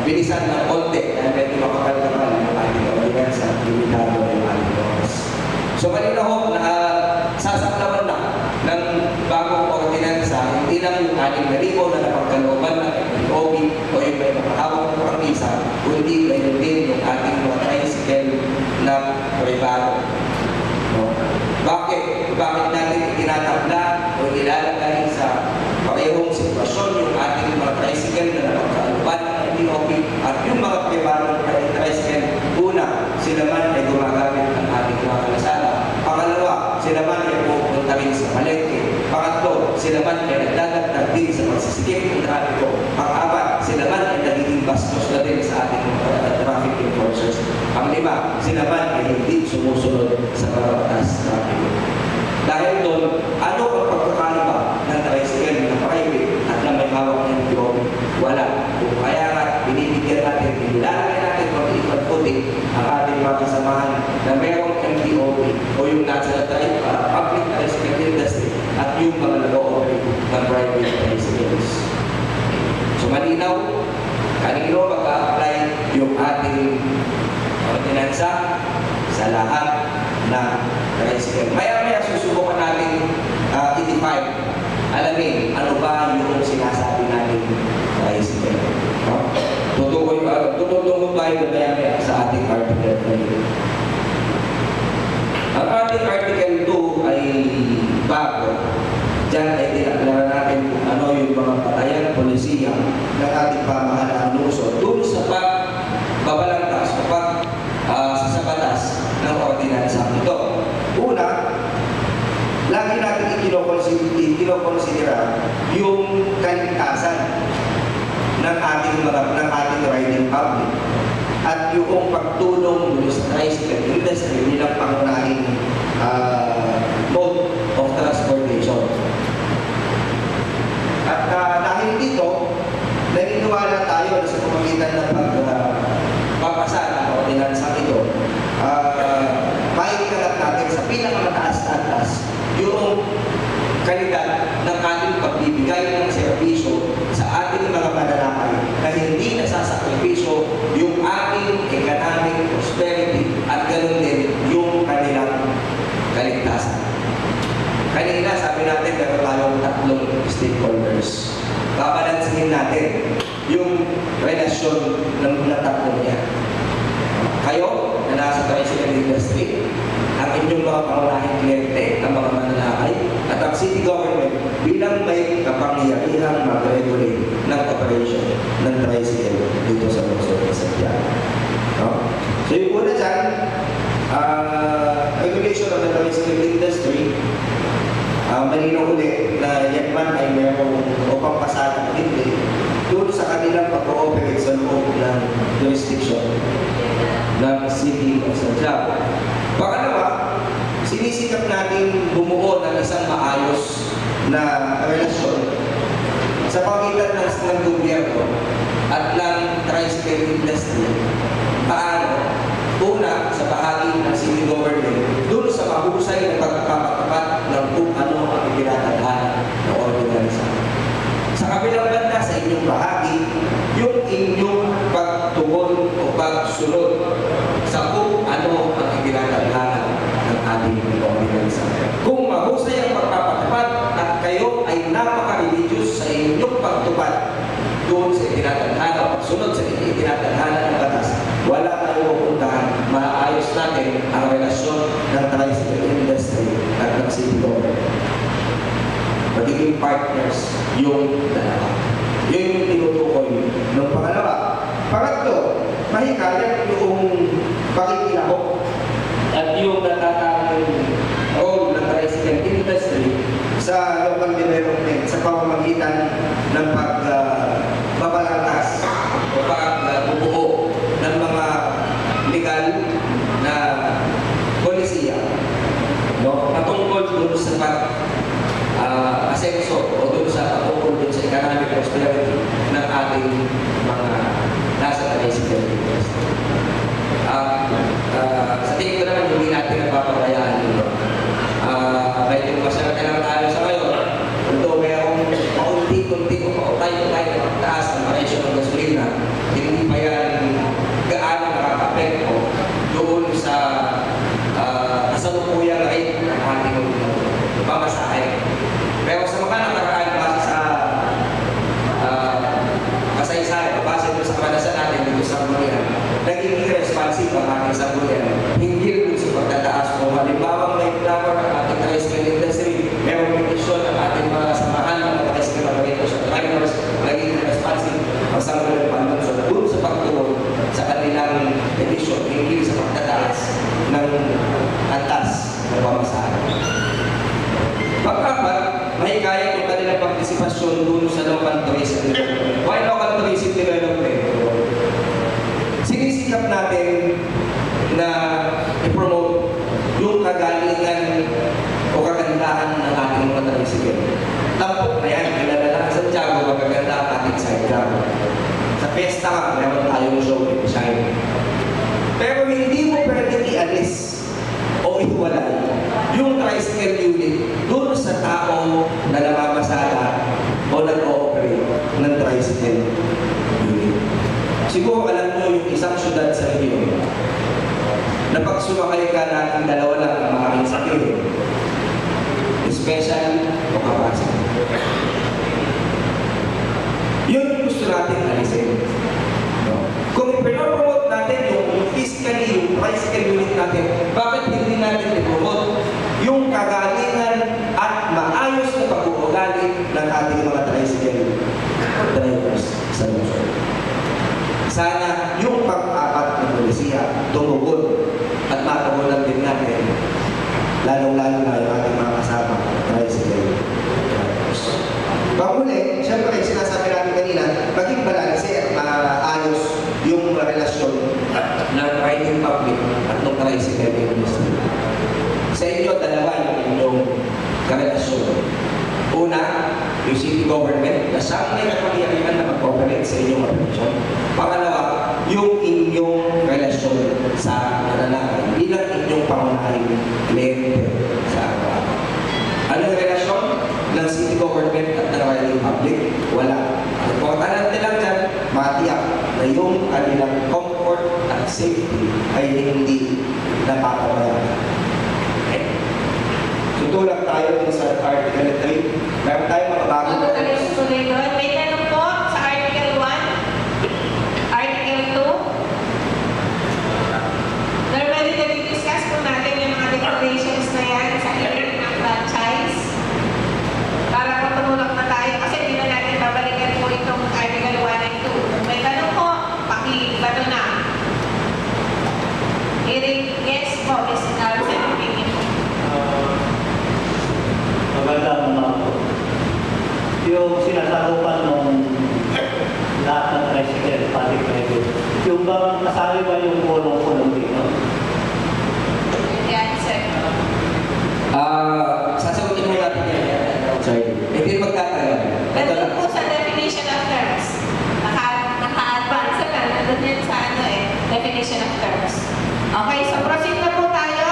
bilisan ng konti dahil medyo makapal-kapal yung ating ordinance at limitado yung ating oras. So, kanina ho, sasaklawan na ng bagong ordinansa, hindi lang yung 6,000 na napagkalooban ng MTOB o yung may makahawak ng prangkisa, kundi kayo din yung ating mga tricycle na privado. No? Bakit? Bakit natin itinatabla o ilalagay sa parehong sitwasyon yung ating mga tricycle na napagkalooban ng MTOB at yung mga privadong tricycle? Una, sila man ay gumagamit ng ating mga kalasada. Pangalawa, sila man ay pupunta rin sa palengke. Pangatlo, sila man ay nagdadagdag din sa pagsisikip ng trafiko. Pang-apat, sila man ay nagiging bastos na din sa ating mga traffic enforcers. Pang-lima, sila man ay hindi sumusunod sa mga batas traffic. Dahil doon, ano ang pagkakaiba ng tricycle na private at na may hawak ng MTOB? Wala. Kung kaya nga, binibigyan natin, inilalagay natin pag-ikot-putik ang ating mga kasamahan na mayroong MTOB o yung national public tricycle industry at yung mga nag-o-operate ng private tricycles. So malinaw, kanino mag-a-apply yung ating ordinansa sa lahat ng tricycle. Maya-maya susubukan natin i-define, alamin ano ba yung sinasabi natin tricycle. Tutulungan tayo maya-maya sa ating article 3. Ang ating article 2 ay bago. Diyan ay tinaklara natin kung ano yung mga patayan polisiya ng ating pamahalaan lungsod doon sa pagbabalangkas o sa batas ng ordinansa ito. Una, lagi natin ikinokonsidera yung kaligtasan ng ating ng ating riding public at yung pagtulong dun sa tricycle industry nilang pangunahing mode of transportation. At dahil dito, naniniwala tayo na sa pamamagitan ng pagpapasa ng ordinansang ito, maikalat natin sa pinakamataas na antas yung kalidad ng ating pagbibigay ng serbisyo sa ating mga mananakay na hindi nasasakripisyo yung ating economic prosperity at ganoon din yung kanilang kaligtasan. Kanina sabi natin meron tayong tatlong stakeholders. Babalansin natin yung relasyon ng tatlong yan. Kayo na nasa tricycle industry, ang inyong mga pangunahing kliyente, ang mga mananakay, at ang city government bilang may kapangyarihang mag-regulate ng operation ng tricycle dito sa lungsod ng Santiago. No? So yung una dyan, regulation of the tricycle industry, malinaw ulit na yan man ay mayroong upang pasada hindi doon sa kanilang pag-ooperate sa loob ng jurisdiction ng City of Santiago. Pangalawa, sinisikap natin bumuo ng isang maayos na relasyon sa pagitan ng gobyerno at ng tricycle industry. Paano? Una, sa bahagi ng city government, doon sa mahusay na pagpapatapat ng kung ano ang ipinatadhana ng ordinansa. Sa kabilang banda, sa inyong bahagi, yung inyong pagtugon o pagsunod sa kung ano ang ipinatadhana ng ating ordinansa. Kung mahusay ang pagpapatapat at kayo ay napaka-religious sa inyong pagtupad doon sa itinatadhana o pagsunod sa itinatadhana ng batas, wala tayong pupuntahan, maayos natin ang relasyon ng tricycle industry at ng city government. Magiging partners yung dalawa. Yun yung tinutukoy ng pangalawa. Pangatlo, mahikayat yung pakikilahok at yung natatamang role ng tricycle industry sa local development sa pamamagitan ng pagbabalangkas o pagbubuo ng mga legal na polisiya, no? Patungkol doon sa pag-asenso o doon sa patungkol doon sa economic prosperity ng ating mga nasa tricycle industry. Sa tingin ko naman hindi natin napapabayaan dito. Medyo masarap na lang tayo sa ngayon. Although mayroong paunti-unti o pautay na magtaas ang presyo ng gasolina, hindi pa yan gaano nakaka-apekto doon sa kasalukuyang rate ng ating pamasahe. Pero sa mga nakaraan base sa kasaysayan o base doon sa kamalasan natin dito sa Sangguniang, naging irresponsive ang ating Sangguniang hinggil doon sa pagtataas o halimbawa may plano ng ating tricycle industry, mayroong petisyon ng ating mga samahan ng mga tricycle operators at drivers, naging irresponsive ang Sangguniang Panlungsod doon sa pagtuon sa kanilang petisyon hinggil sa pagtataas ng antas ng pamasahe. Pagkapat, mahikayat yung kanilang partisipasyon doon sa local tourism development. Why local tourism development? Sinisikap natin na i-promote yung kagalingan o kagandahan ng ating mga tricycle. Tampok na yan, kilala lang sa Santiago, magaganda ang ating sidecar. Sa pesta ka, meron tayong show and shine. Pero hindi mo pwede i-alis o iwalay yung tricycle unit doon sa tao na namamasada o nag-ooperate ng tricycle unit. Siguro alam mo yung isang syudad sa inyo na pag sumakay ka natin dalawa lang ang maaaring sakit, special o kapasok. Yun yung gusto natin alisin. No? Kung ipinopromote natin yung physically, yung tricycle unit natin, bakit hindi natin i-promote yung kagalingan at maayos na pag-uugali ng ating mga tricycle drivers sa lungsod? Sana yung pag-apat ng polisiya tumugon at matugunan din natin, lalong-lalo na yung ating mga kasama tricycle drivers. Panguli, siyempre sinasabi natin kanina, maging balanse at riding public at nung tricycle industry. Sa inyo, dalawa yung inyong karelasyon. Una, yung city government na siyang may kapangyarihan na mag-cooperate sa inyong operasyon. Pangalawa, yung inyong relasyon sa mananakay bilang inyong pangunahing kliyente sa araw-araw. Anong relasyon ng city government at ng riding public? Wala. Ang importante lang dyan, matiyak na yung kanilang comfort at safety ay hindi napapabayaan. Tutulak tayo din sa Article 3. Meron tayong mga bagong May tanong po sa Article 1, Article 2. Normally, nag-discuss po natin yung mga declarations na yan sa hearing ng franchise. Para po tumulak na tayo kasi hindi na natin babalikan po itong Article 1 and 2. Kung may tanong po, pakibato na. Hearing, yes po, Ms. Senator Pingin po. Magandang po. Yung sinasakupan ng lahat ng tricycle, public private, yung bang kasali ba yung pulong-pulong dito? Yan, sir. Sasagutin mo natin yan. Sorry. Hindi magtatagal. Ito lang. Nandun po sa definition of terms. Naka-advance na, nandun yan sa definition of terms. Okay, so proceed na po tayo.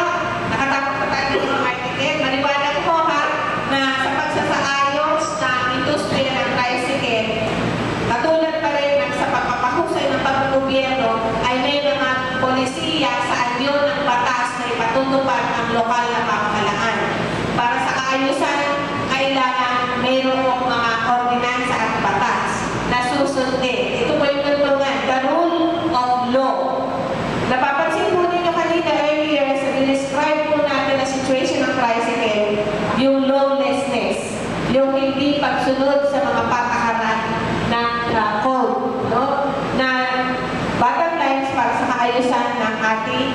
Nakatapos pa tayo ng mga article. Maliwanag po ha, na sa pagsasaayos ng industriya ng tricycle, katulad pa rin ng sa pagpapahusay ng paggobyerno, ay may mga polisiya sa anyo ng batas na ipatutupad ang lokal na pamahalaan. Para sa kaayusan, kailangan mayroong mga ordinansa at batas na susundin. Ito po yung tuntungan, the rule of law. Napapansin po ninyo kanina earlier sa describe po natin na situation ng tricycle, yung lawlessness, yung hindi pagsunod sa mga patakaran ng code, no? Na bottom lines para sa kaayusan ng ating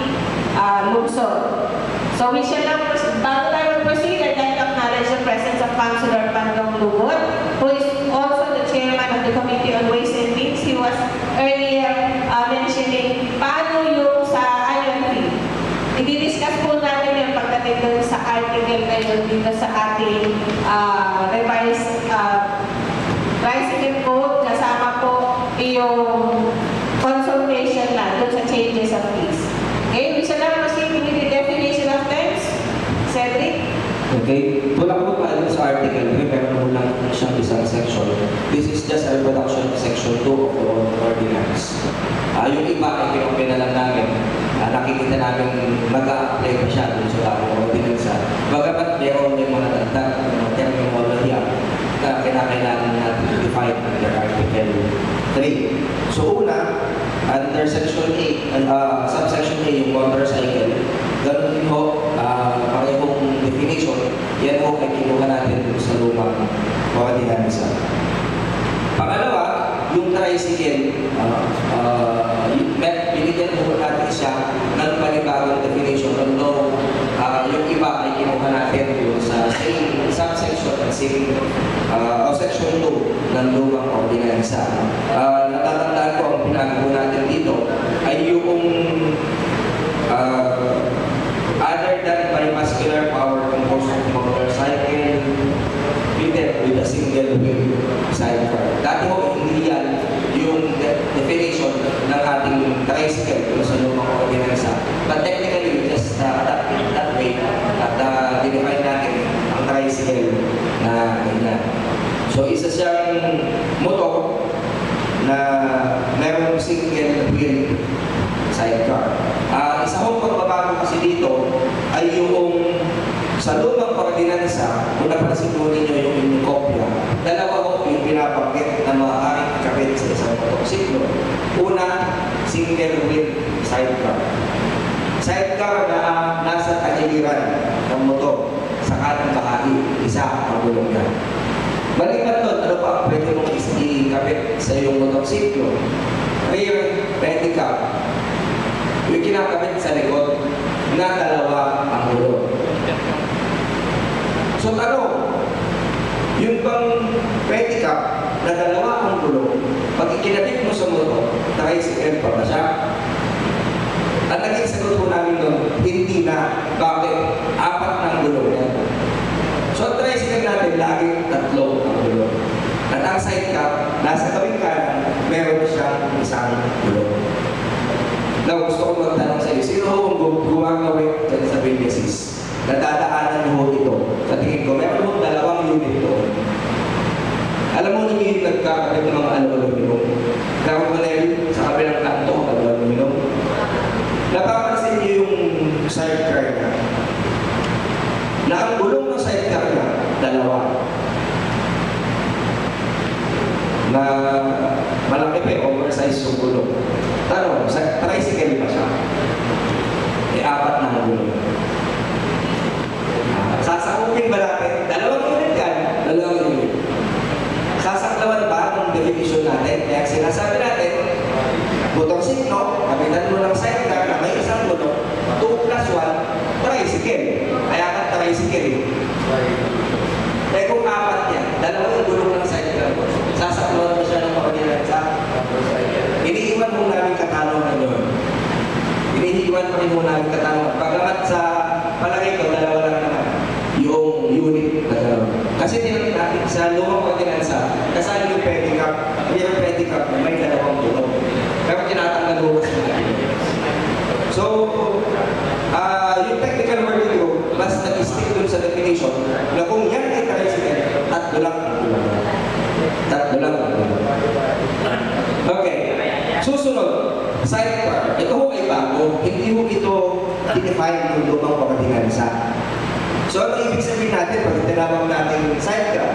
lungsod. So we shall now, bago tayo proceed, I'd like to acknowledge the presence of Councilor Pandong Lubot, who is also the chairman of the Committee on Ways and Means. He was earlier mentioning paano yung sa annual fee. I-discuss po natin yung pagdating doon sa article na yun dito sa ating revised tricycle code. Kasama po yung consultation na doon sa changes of fees. Okay, we shall now proceed with the definition of terms. Cedric? Okay, tulak po tayo sa article, meron mo lang siyang isang section. This is just a reproduction of section 2 of the ordinance. Yung iba ay kinopya na lang namin. Nakikita namin mag-a-apply pa siya dun sa bagong ordinance. Bagamat meron yung mga dagdag, mga terminology na kinakailangan natin to define under Article 3. So una, under section 8, subsection A, yung motorcycle, ganun din ho, parehong definition, yan ho ay kinuha natin sa lumang ordinansa. Pangalawa, yung tricycle, binigyan po natin siya ng panibagong definition, although yung iba ay kinuha natin yung sa same subsection at same section 2 ng lumang ordinansa. Natatandaan ko ang pinagawa natin dito ay yung other than bimuscular power composed of motorcycle fitted with a single wheel sidecar. Dati ho, hindi yan yung definition ng ating tricycle kung sa lumang ordinansa. But technically, we just adapt it that way at dinefine natin ang tricycle na ganyan. So, isa siyang motor na merong single wheel sidecar. Isa hong pagbabago kasi dito ay yung sa lumang ordinansa, kung napansin mo ninyo yung inyong kopya, dalawa ho yung pinapaggit na maaaring kabit sa isang motorsiklo. Una, single wheel sidecar. Sidecar na nasa tagiliran ng motor sa kanang bahagi, isa ang gulong yan. Balikan doon, ano pa ang pwede mong ikabit sa iyong motorsiklo? Rear pedicab. Yung kinakabit sa likod na dalawa ang gulong. So yung bang pedicab na dalawa ang gulong, pag ikinabit mo sa motor, tricycle pa ba siya? Ang sagot po namin doon, hindi na. Bakit? 4 ng gulong yan. So, ang tricycle natin, lagi 3 ang gulong. At ang sidecar, nasa gawing kanan, meron siyang isang gulong. Now, gusto ko magtanong sa iyo, sino ang gumagawin dyan sa Vilyasis? Nadadaanan mo ito. Sa tingin ko, meron mo 2 unit doon. Alam mo ninyo yung nagkakabit ng mga aluminum. Carbonell sa kabilang kanto, aluminum. Napapansin niyo yung sidecar niya. Na ang gulong ng sidecar niya, 2. Na malaki pa yung oversize yung gulong. Tanong, tricycle ba siya? 4 na ang gulong. Sasakupin ba natin? 2 unit yan. 2 unit. Sasaklawan ba ng definition natin? Kaya sinasabi natin, butong signo, kapitan mo ng sidecar na may isang gulong, 2 plus 1, tricycle. Kaya ka tricycle. Eh kung 4 yan, 2 yung gulong ng sidecar mo, sasaklawan mo siya ng makadilan sa iniiwan mo namin katanungan yun. Iniiwan pa rin mo namin katanungan. Pagkamat sa palagay ko, 2 lang naman yung unit na 2. Kasi tinanong natin sa lumang ordinansa, kasali yung pedicab, yung pedicab na may 2 gulong. Pero tinatanggal mo sa natin. So, yung technical word ko, mas nag-stick dun sa definition na kung yan ay tricycle, 3 lang ang gulong. 3 lang ang gulong. Okay. Susunod, sidecar. Ito ho ay bago. Hindi ho ito define yung lumang ordinansa. So, ano ibig sabihin natin pag tinawag natin sidecar?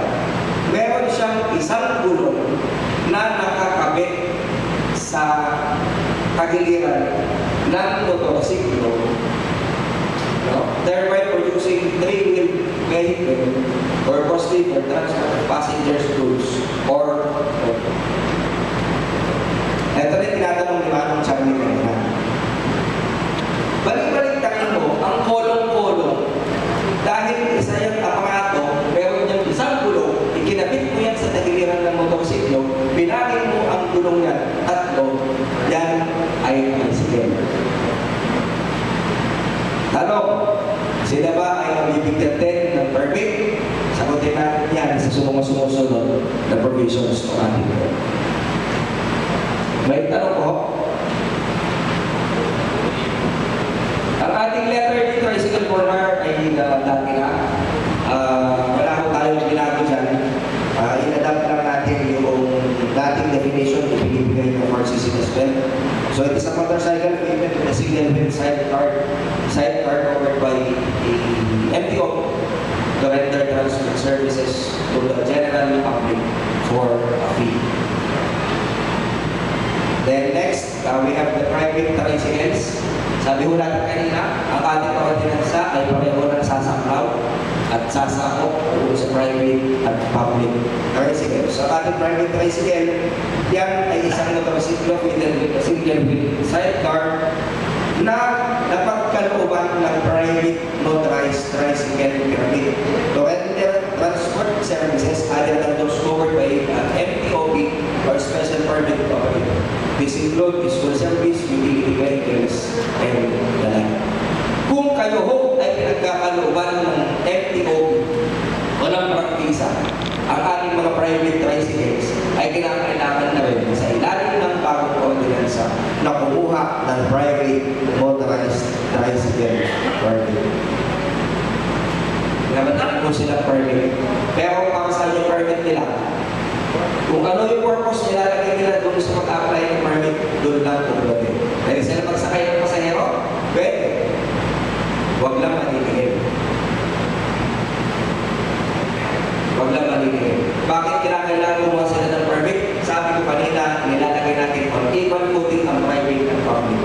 Meron siyang isang gulong na nakakabit sa kagiliran ng motorsiklo, thereby producing 3-wheel vehicle or costly for transport of passengers, goods, or ito rin tinatanong ni Manong Charlie kanina. Balik-balik tayo mo, ang kolong-kolong, dahil isa yung aparato, meron niyang isang gulong, ikinabit mo yan sa tagiliran ng motorsiklo, pinagin mo ang gulong niya, 3, yan ay tricycle. Tanong, sila ba ay mabibigyan din ng permit? Sagutin natin yan sa sumusunod na provisions ng ating ko. May tanong po. Ang ating letter dito, tricycle corner, ay dati na. Wala ko tayong binago dyan. In-adapt lang natin yung dating definition na pinibigay ng RCC as well. So it is a motorcycle equipment with a single wheel sidecar covered by a MTO to render transport services to the general public for a fee. Then next, we have the private tricycles. Sabi ho natin kanina, ang ating ordinansa ay pareho ng sasaklaw at sasakop sa private at public tricycle. So ang ating private tricycle, yan ay isang motorsiklo with a single wheel sidecar na napagkalooban ng private motorized tricycle permit to render transport services other than those covered by MTOB or special permit to operate. This includes school service, utility vehicles, and the like. Kung kayo ho ay pinagkakalooban ng MTOB, walang praktisa, ang ating mga private tricycles ay kinakailangan na rin sa ilalim ng bagong ordinansa na kumuha ng private motorized tricycle permit. Nabatan po sila permit. Pero para sa yung permit nila, kung ano yung purpose nila, lagay nila doon sa mag-apply ng permit, doon lang po pwede. Dahil sila magsakay ng pasahero, pwede. Huwag lang maninigil. Huwag lang maninigil. Bakit kinakailangan kumuha sila ng permit? Sabi ko kanina, nilalagay natin on equal footing ang private and public.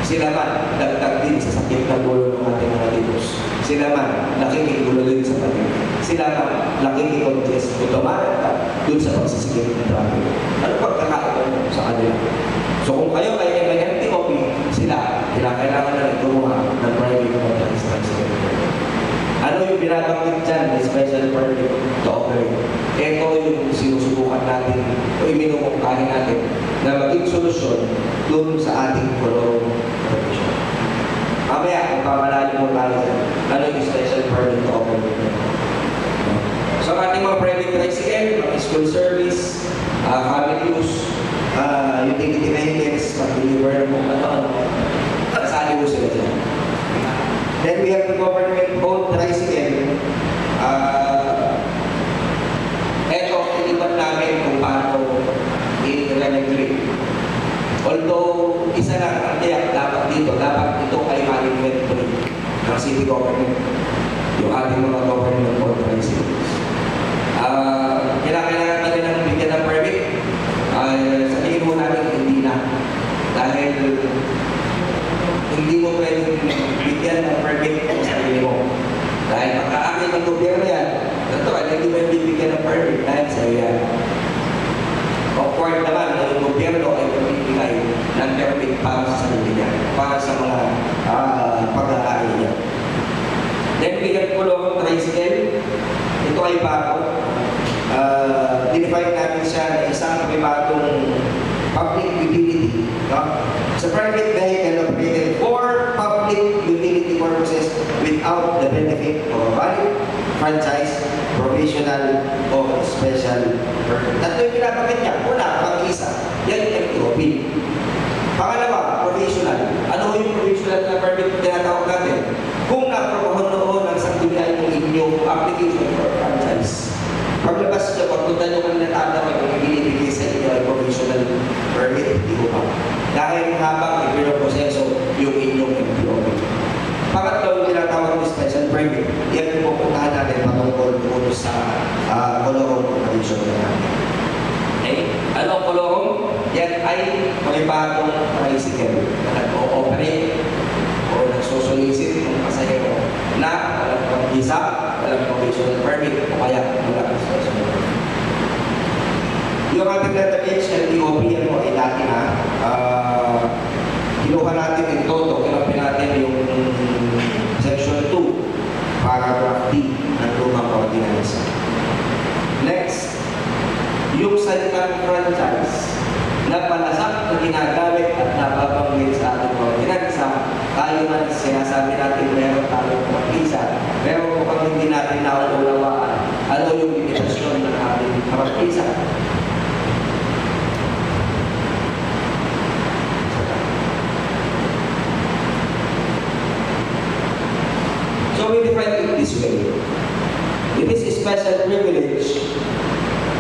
Sila man, dagdag din sa sakit ng gulo ng ating mga dinos. Sila man, nakikigulo din sa patin. Sila man, nakikikongest o tumarap ka dun sa pagsisigil ng traffic. Ano pagkakaiba mo sa kanila? So kung kayo ay may MTOP, sila, kailangan na rin kumuha ng private motorized tricycle. Ano yung binabanggit dyan na special permit to operate? Ito yung sinusubukan natin o iminumungkahin natin. 'natin na maging solusyon dun sa ating kolong provision. 'Di ba? Kung sila permit, kung sila permit, Mamaya, magpapalalim mo tayo dyan. Ano yung special permit to operate? So, ang ating mga private tricycle, mga school service, family use, utility vehicles, mag-deliver mo ano, kasali mo sila dyan. Then we have the government-owned tricycle. Ito, iniban namin kung paano i-regulate. Although, isa lang ang tiyak dapat dito, dapat ito ay ma-inventory ng city government, yung ating mga government-owned tricycles. Kailangan natin ng bigyan ng permit. Sa tingin mo natin, hindi na. Dahil hindi mo pwedeng bigyan ng permit sa sarili mo. Dahil pagka-amin ng gobyerno yan, ito ay hindi mo bibigyan ng permit dahil sa yan. Of course naman, yung gobyerno ay pamibigay ng permit para sa sarili niya, para sa mga pag-aari niya. Then, bigyan ko lang tricycle. Ito ay bago. Dinefine namin siya na isang kabibagong public utility. No? Sa private vehicle operated for public utility purposes without the benefit of a valid franchise, provisional, o special permit. Tatlo yung pinapakit niya. Una, pag-isa. Yan yung MTOP. Pangalawa, provisional. Ano yung provisional na permit na tinatawag natin? Kung napropohan noon ang sanggunian ng inyong application for franchise. Paglabas nyo, pagpunta nyo kanina tatawag kung ibinibigay sa inyo ay provisional permit, hindi ko pa. Dahil habang ipinoproseso yung inyong MTOP. Pangatlo, yung tinatawag ng special permit, yan yung pupuntahan natin patungkol doon sa Colorong Operation na natin. Okay? Ano ang Colorong? Yan ay malibagong tricycle na nag-ooperate o nagsosolicit ng pasahero na walang pag-isa, walang provisional permit, o kaya walang special permit. Yung ating letter H, LTOP, yan mo ay dati na kinuha natin yung toto, kinopin natin yung section 2, paragraph D ng lumang ordinance. Next, yung salitang franchise na palasak na ginagamit at nababanggit sa ating ordinance, tayo man sinasabi natin meron tayong kapag-isa, pero kung hindi natin naunawaan, ano yung limitasyon ng ating kapag-isa? So we define it this way. It is a special privilege.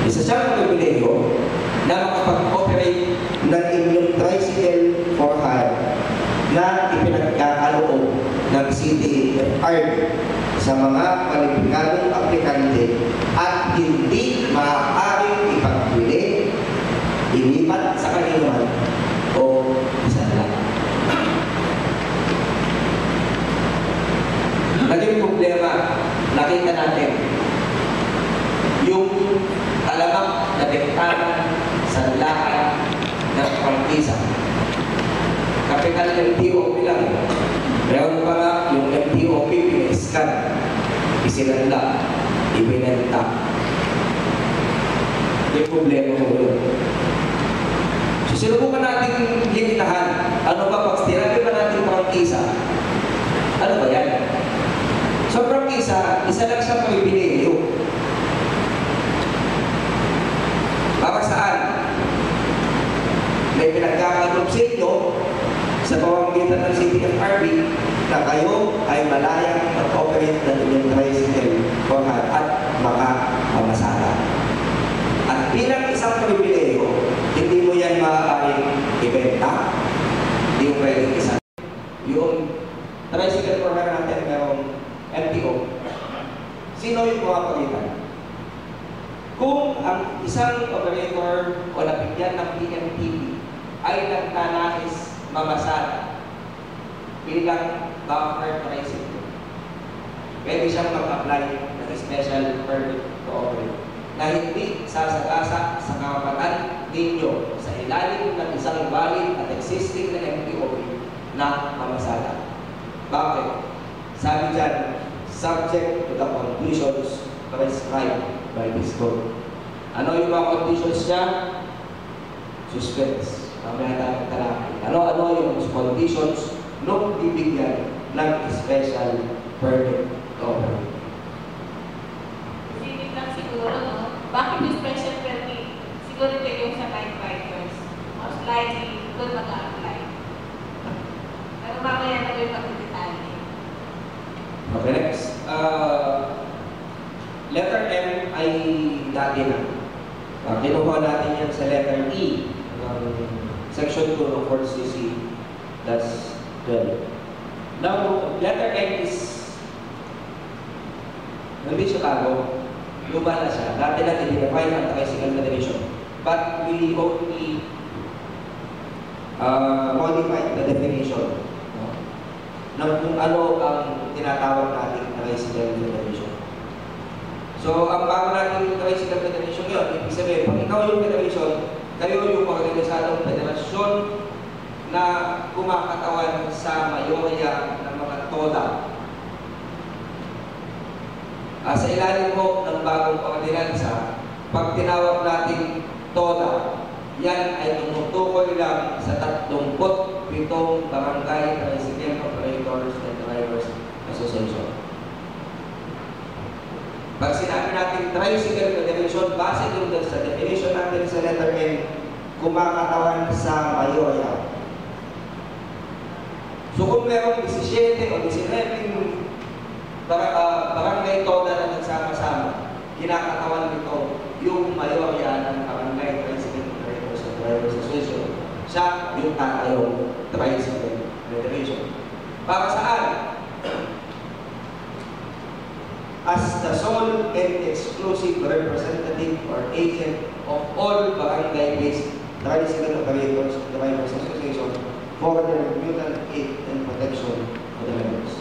Isa siyang pribileyo na makapag-operate ng inyong tricycle for hire na ipinagkakaloob ng CTFRB sa mga kwalipikadong aplikante at hindi maaaring ipagbili, ilipat sa kaniluman o isanla. Naging problema, nakita natin yung alamak na bintana sa lahat ng prangkisa. Kapital MTOP lang. Meron pa nga yung MTOP pina-scan, isinanda, ibinenta. Yung problema mo yun. So sinubukan natin limitahan. Ano ba pag tinabi ba natin prangkisa? Ano ba yan? So prangkisa, isa lang siyang pamipinilyo. Para saan? May pinagkakalob sa inyo sa pamamagitan ng CTFRB na kayo ay malayang mag-operate ng inyong tricycle at makamamasada. At bilang isang pribileyo, hindi mo yan maaaring ibenta, hindi mo pwedeng isa. Yung tricycle for hire natin merong MTO. Sino yung pumapalitan? Kung ang isang operator o nabigyan ng PMTP ay nagtanais mamasada bilang buffer tricycle, pwede siyang mag-apply ng special permit to operate na hindi sasagasa sa karapatan ninyo sa ilalim ng isang valid at existing na MTOP na mamasada. Bakit? Sabi dyan, subject to the conditions prescribed by this code. Ano yung mga conditions niya? Suspense. Mamaya tayo talakay. Ano yung conditions nung bibigyan ng special permit to operate. Isipin lang siguro, no? Bakit yung special permit? Siguro ito yung sa night riders. Most likely, doon mag-a-apply. Pero mamaya na yung pag-detalye. Okay, next. Letter M ay dati na. Kinuha natin yan sa letter E ng section 2 ng 4 CC. That's 12. Now, letter M is hindi siya tago. Luma na siya. Dati natin dinefine ang Tricycle Federation. But we only modified the definition, no? Ng kung ano ang tinatawag natin Tricycle Federation. So, ang bago natin Tricycle Federation yun, ibig sabihin, pag ikaw yung federation, kayo yung organisadong federasyon na kumakatawan sa mayorya ng mga TODA. Sa ilalim mo ng bagong ordinansa, pag tinawag natin TODA, yan ay tumutukoy lang sa 37 barangay Tricycle Operators and Drivers Association. Pag sinabi natin Tricycle Federation, base doon sa definition natin sa letter N, kumakatawan sa mayorya. So kung merong 17 o 19 barangay TODA na nagsama-sama, kinakatawan nito yung mayorya ng barangay Tricycle Operators and Drivers Association. Siya yung tatayong Tricycle Federation. Para saan? As the sole and exclusive representative or agent of all barangay-based Tricycle Operators and Drivers Association for their mutual aid and protection of the members.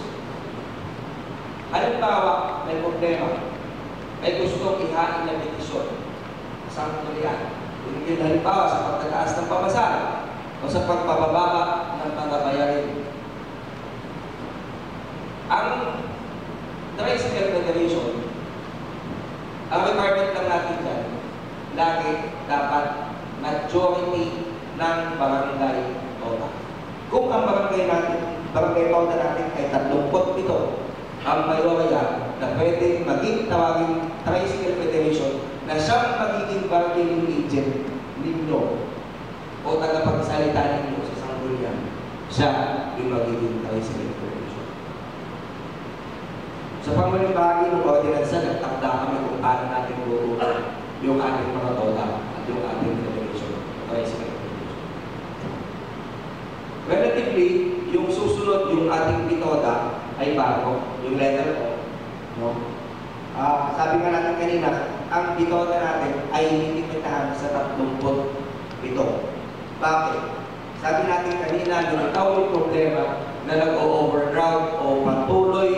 Halimbawa, may problema, may gustong ihain na petisyon sa sanggunian. Yung halimbawa sa pagtataas ng pamasahe o sa pagpapababa ng mga bayarin. Ang Tricycle Federation, ang requirement lang natin dyan, lagi dapat majority ng barangay TODA. Kung ang barangay TODA natin ay 37, ang mayorya na pwede maging tawagin Tricycle Federation na siyang magiging bargaining agent ninyo o tagapagsalita ninyo sa sanggunian, siya yung magiging Tricycle Federation. Sa panguling bahagi ng ordinansa, nagtakda kami kung paano natin buuan yung ating mga TODA at yung ating federation, Tricycle Federation. Relatively, yung susunod yung ating TODA ay bago, yung letter O. No? Sabi nga natin kanina, ang TODA natin ay nilimitahan sa 37. Bakit? Sabi natin kanina, lumitaw yung problema na nag-o-overcrowd o patuloy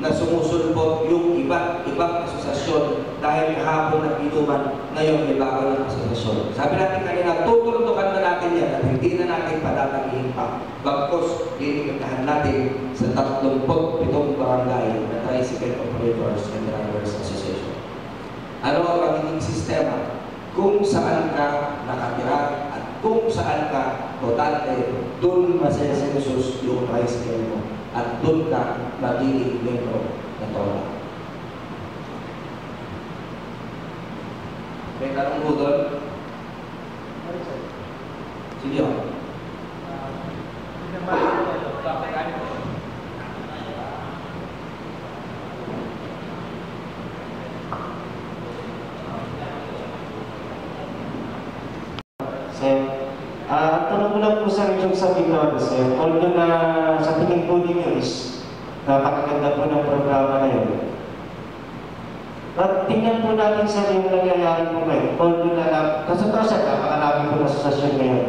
na sumusulpot yung ibang asosasyon dahil kahapon nag-inuman, ngayon may bago ng asosasyon. Sabi natin kanina, tutulungan na natin yan at hindi na natin patatanggihin pa. Bagkos, lilimitahan natin sa 37 barangay na Tricycle Operators and Drivers Association. Ano ang magiging sistema? Kung saan ka nakatira at kung saan ka botante, doon masesensus yung tricycle mo at doon ka magiging membro na TODA. May tanong mo doon? Sige ako. Tanong ko lang po sa inyong sabi ko, sir, although na sa tingin po ninyo is napakaganda po ng programa na yun. At tingnan po natin sa yung nangyayari po ngayon, although na kasatosan, napakalami po na asosasyon ngayon.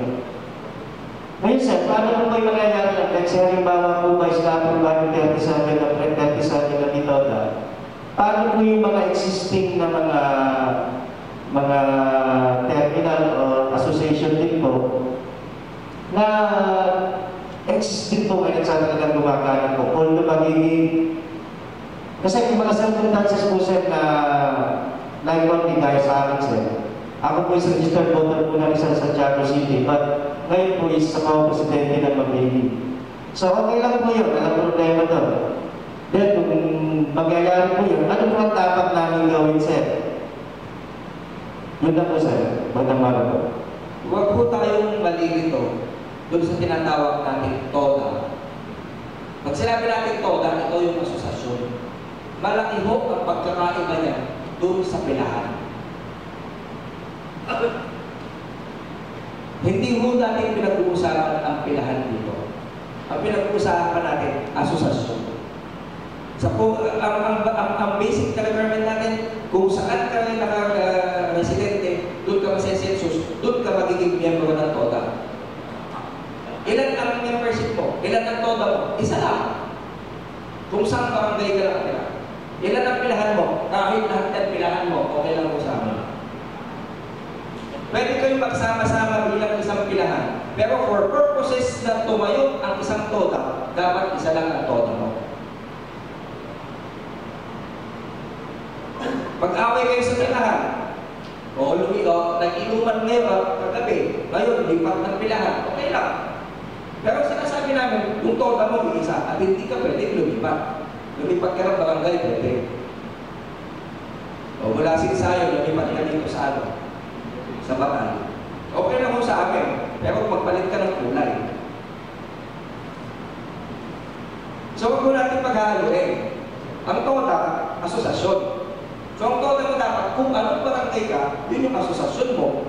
Ngayon sir, paano po ba yung mangyayari lang? Like sa halimbawa po ba sila po ba yung 37 na TODA? Paano po yung mga existing na mga terminal o association din po na exist din po ngayon sa talagang gumagana po. Although magiging kasi yung mga circumstances po sir na naiwan din dahil sa akin sir. Ako po is registered voter po ng isang Santiago City but ngayon po is sa mga presidente ng Mabini. So okay lang po yun, walang problema doon. Then kung magyayari po yun, ano po ang dapat namin gawin, sir? Yun na po, sir. Magdamara po. Huwag po tayong malilito doon sa tinatawag natin TODA. Pag sinabi natin TODA, ito yung asosasyon. Malaki ho ang pagkakaiba niya doon sa pilahan. Hindi ho natin pinag-uusapan ang pilahan dito. Ang pinag-uusapan natin, asosasyon. Ang basic na requirement natin, kung saan ka naka-residente, doon ka masisensus, doon ka magiging miyembro ng TODA. Ilan ang membership mo? Ilan ang TODA mo? Isa lang. Kung saan barangay ka lang pila. Ilan ang pilahan mo? Kahit lahat ng pilahan mo, okay lang mo sa amin. Pwede kayong magsama-sama bilang isang pilahan. Pero for purposes na tumayo ang isang TODA, dapat isa lang ang TODA mo. Mag-away kayo sa pilahan. O nag-inuman ngayon kagabi. Ngayon, lipat ng pilahan. Okay lang. Pero sinasabi namin, yung TODA mo isa at hindi ka pwede lumipat. Lumipat ka ng barangay, pwede. O mula sinsayo, lumipat ka dito sa sa bakal. Okay lang mo sa amin. Pero magpalit ka ng kulay. So, huwag mo natin paghahaluin. Ang TODA, asosasyon. So, ang TODA mo dapat, kung anong barangay ka, yun yung asosasyon mo.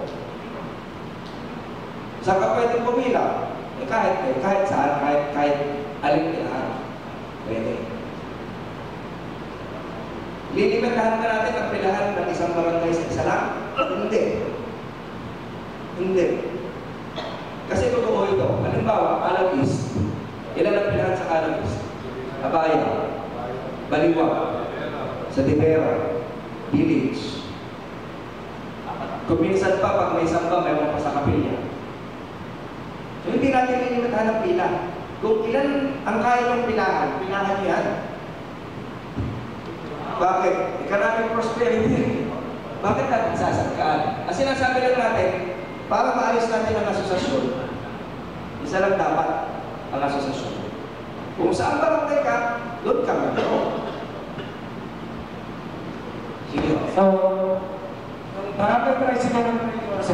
Saan ka pwede pumila? Kahit saan, kahit aling pilahan. Pwede. Lilimitahan ka natin ang pilahan ng isang barangay sa isa lang? Hindi. Kasi totoo ito. Halimbawa, Alabis. Ilan ang pilahan sa Alabis? Abaya, Baliwa, sa Tibera, Village. Kung minsan pa, pag may samba, mayroon pa sa kapilya. So, hindi natin lilimitahan ang pila. Kung ilan ang kaya ng pilahan nyo yan. Bakit? Economic prosperity. Bakit natin sasangkaan? Ang sinasabi lang natin, para maayos natin ang asosasyon, isa lang dapat ang asosasyon. Kung saan barangay ka, doon ka magkaroon. Sige. So, yung barangay president ng Pilipinas,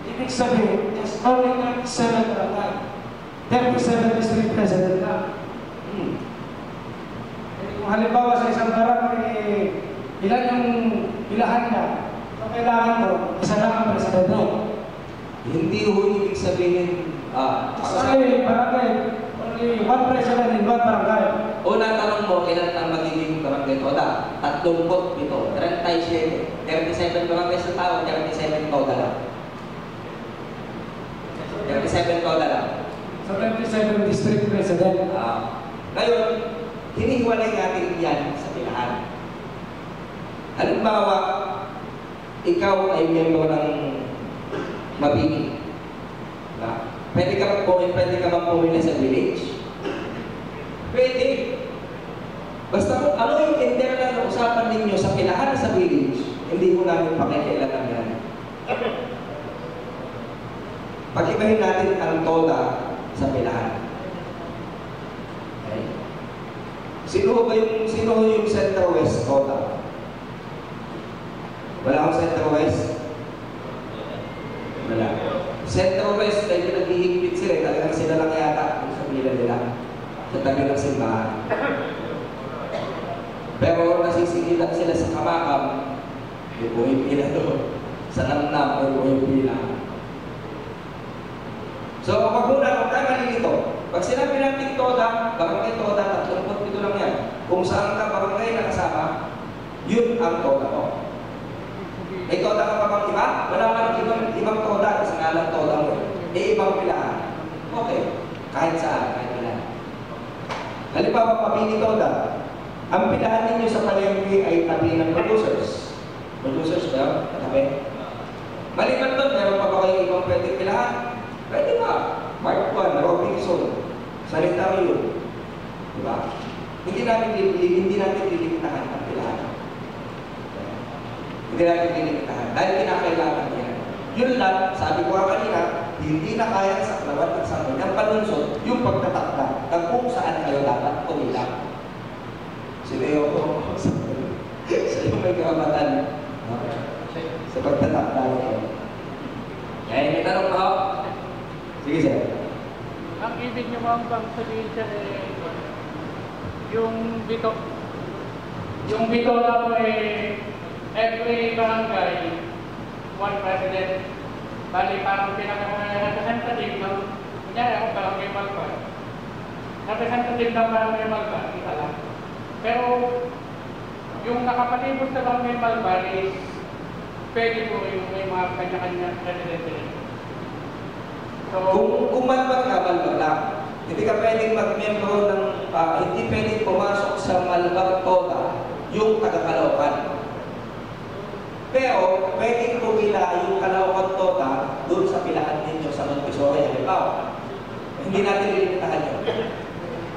ibig sabihin, just only 37 barangay. 37 district president na. Kung halimbawa sa isang barangay, ilan yung pilahan niya, so kailangan ko, isa lang ang president mo. Hindi ho ibig sabihin, Sorry, barangay, only one president in one barangay. una tanong mo, ilan ang magiging barangay TODA? 37, 37 barangay sa tao, 37 TODA lang. 37 TODA lang. So 37 district president. Ngayon, hinihiwalay natin yan sa pilahan. Halimbawa, ikaw ay miyembro ng Mabini. Pwede ka bang pumili sa village? Pwede. Basta kung ano yung internal na usapan ninyo sa pilahan sa village, hindi mo namin pakikialaman yan. Pag-ibahin natin ang TODA sa pilahan. Okay? Sino yung Central West TODA? Wala akong Central West? Wala. Central West, medyo naghihigpit sila. Talagang sila lang yata sa pila nila. Sa tabi ng simbahan. Pero nasisigilan sila sa Kamakam, yung buhay pila doon. Sa Namnam, yung buhay pila. So, huwag tayo malilito. Pag sinabi natin TODA, barangay TODA, 37 lang yan. Kung saan ka barangay nakasama, yun ang TODA mo. May TODA ka pa bang iba? Wala ka ng ibang TODA, isang alang TODA mo. Ibang pilahan. Okay. Kahit saan, kahit pilahan. Halimbawa, Mabini TODA. Ang pilahan ninyo sa palengke ay tabi ng producers. Producers ba? Katabi. Maliban doon, meron pa ba kayo ibang pwedeng pilahan? Pwede ba? Mark 1, Robinson, Sanitario. Diba? Hindi natin lilimitahan ang pilahan. Hindi natin lilimitahan. Dahil kinakailangan yan. Yun lang, sabi ko kanina, hindi na kaya sa klawan ng sanggol. Ang panunsod, yung pagtatakda ng Sila yung sa yung may karapatan sa pagtatakda ko. Kaya may tanong ako. Sige, sir. Ang ibig nyo bang sabihin siya yung bito na po every barangay, one president. Bali parang pinaka-representative ng, kunyari ako barangay Malpan. Representative ng barangay Malpan, isa lang. Pero yung nakapalibot sa barangay Malpan is pwede po yung may mga kanya-kanya presidente. So, Kung malbar ka, malbar lang. Hindi ka pwedeng mag-membro ng, hindi pwedeng pumasok sa malbar tota yung taga-Caloocan. Pero, pwedeng pumila yung Caloocan tota doon sa pilahan ninyo sa Montessori. Halimbawa, hindi natin lilimitahan yun.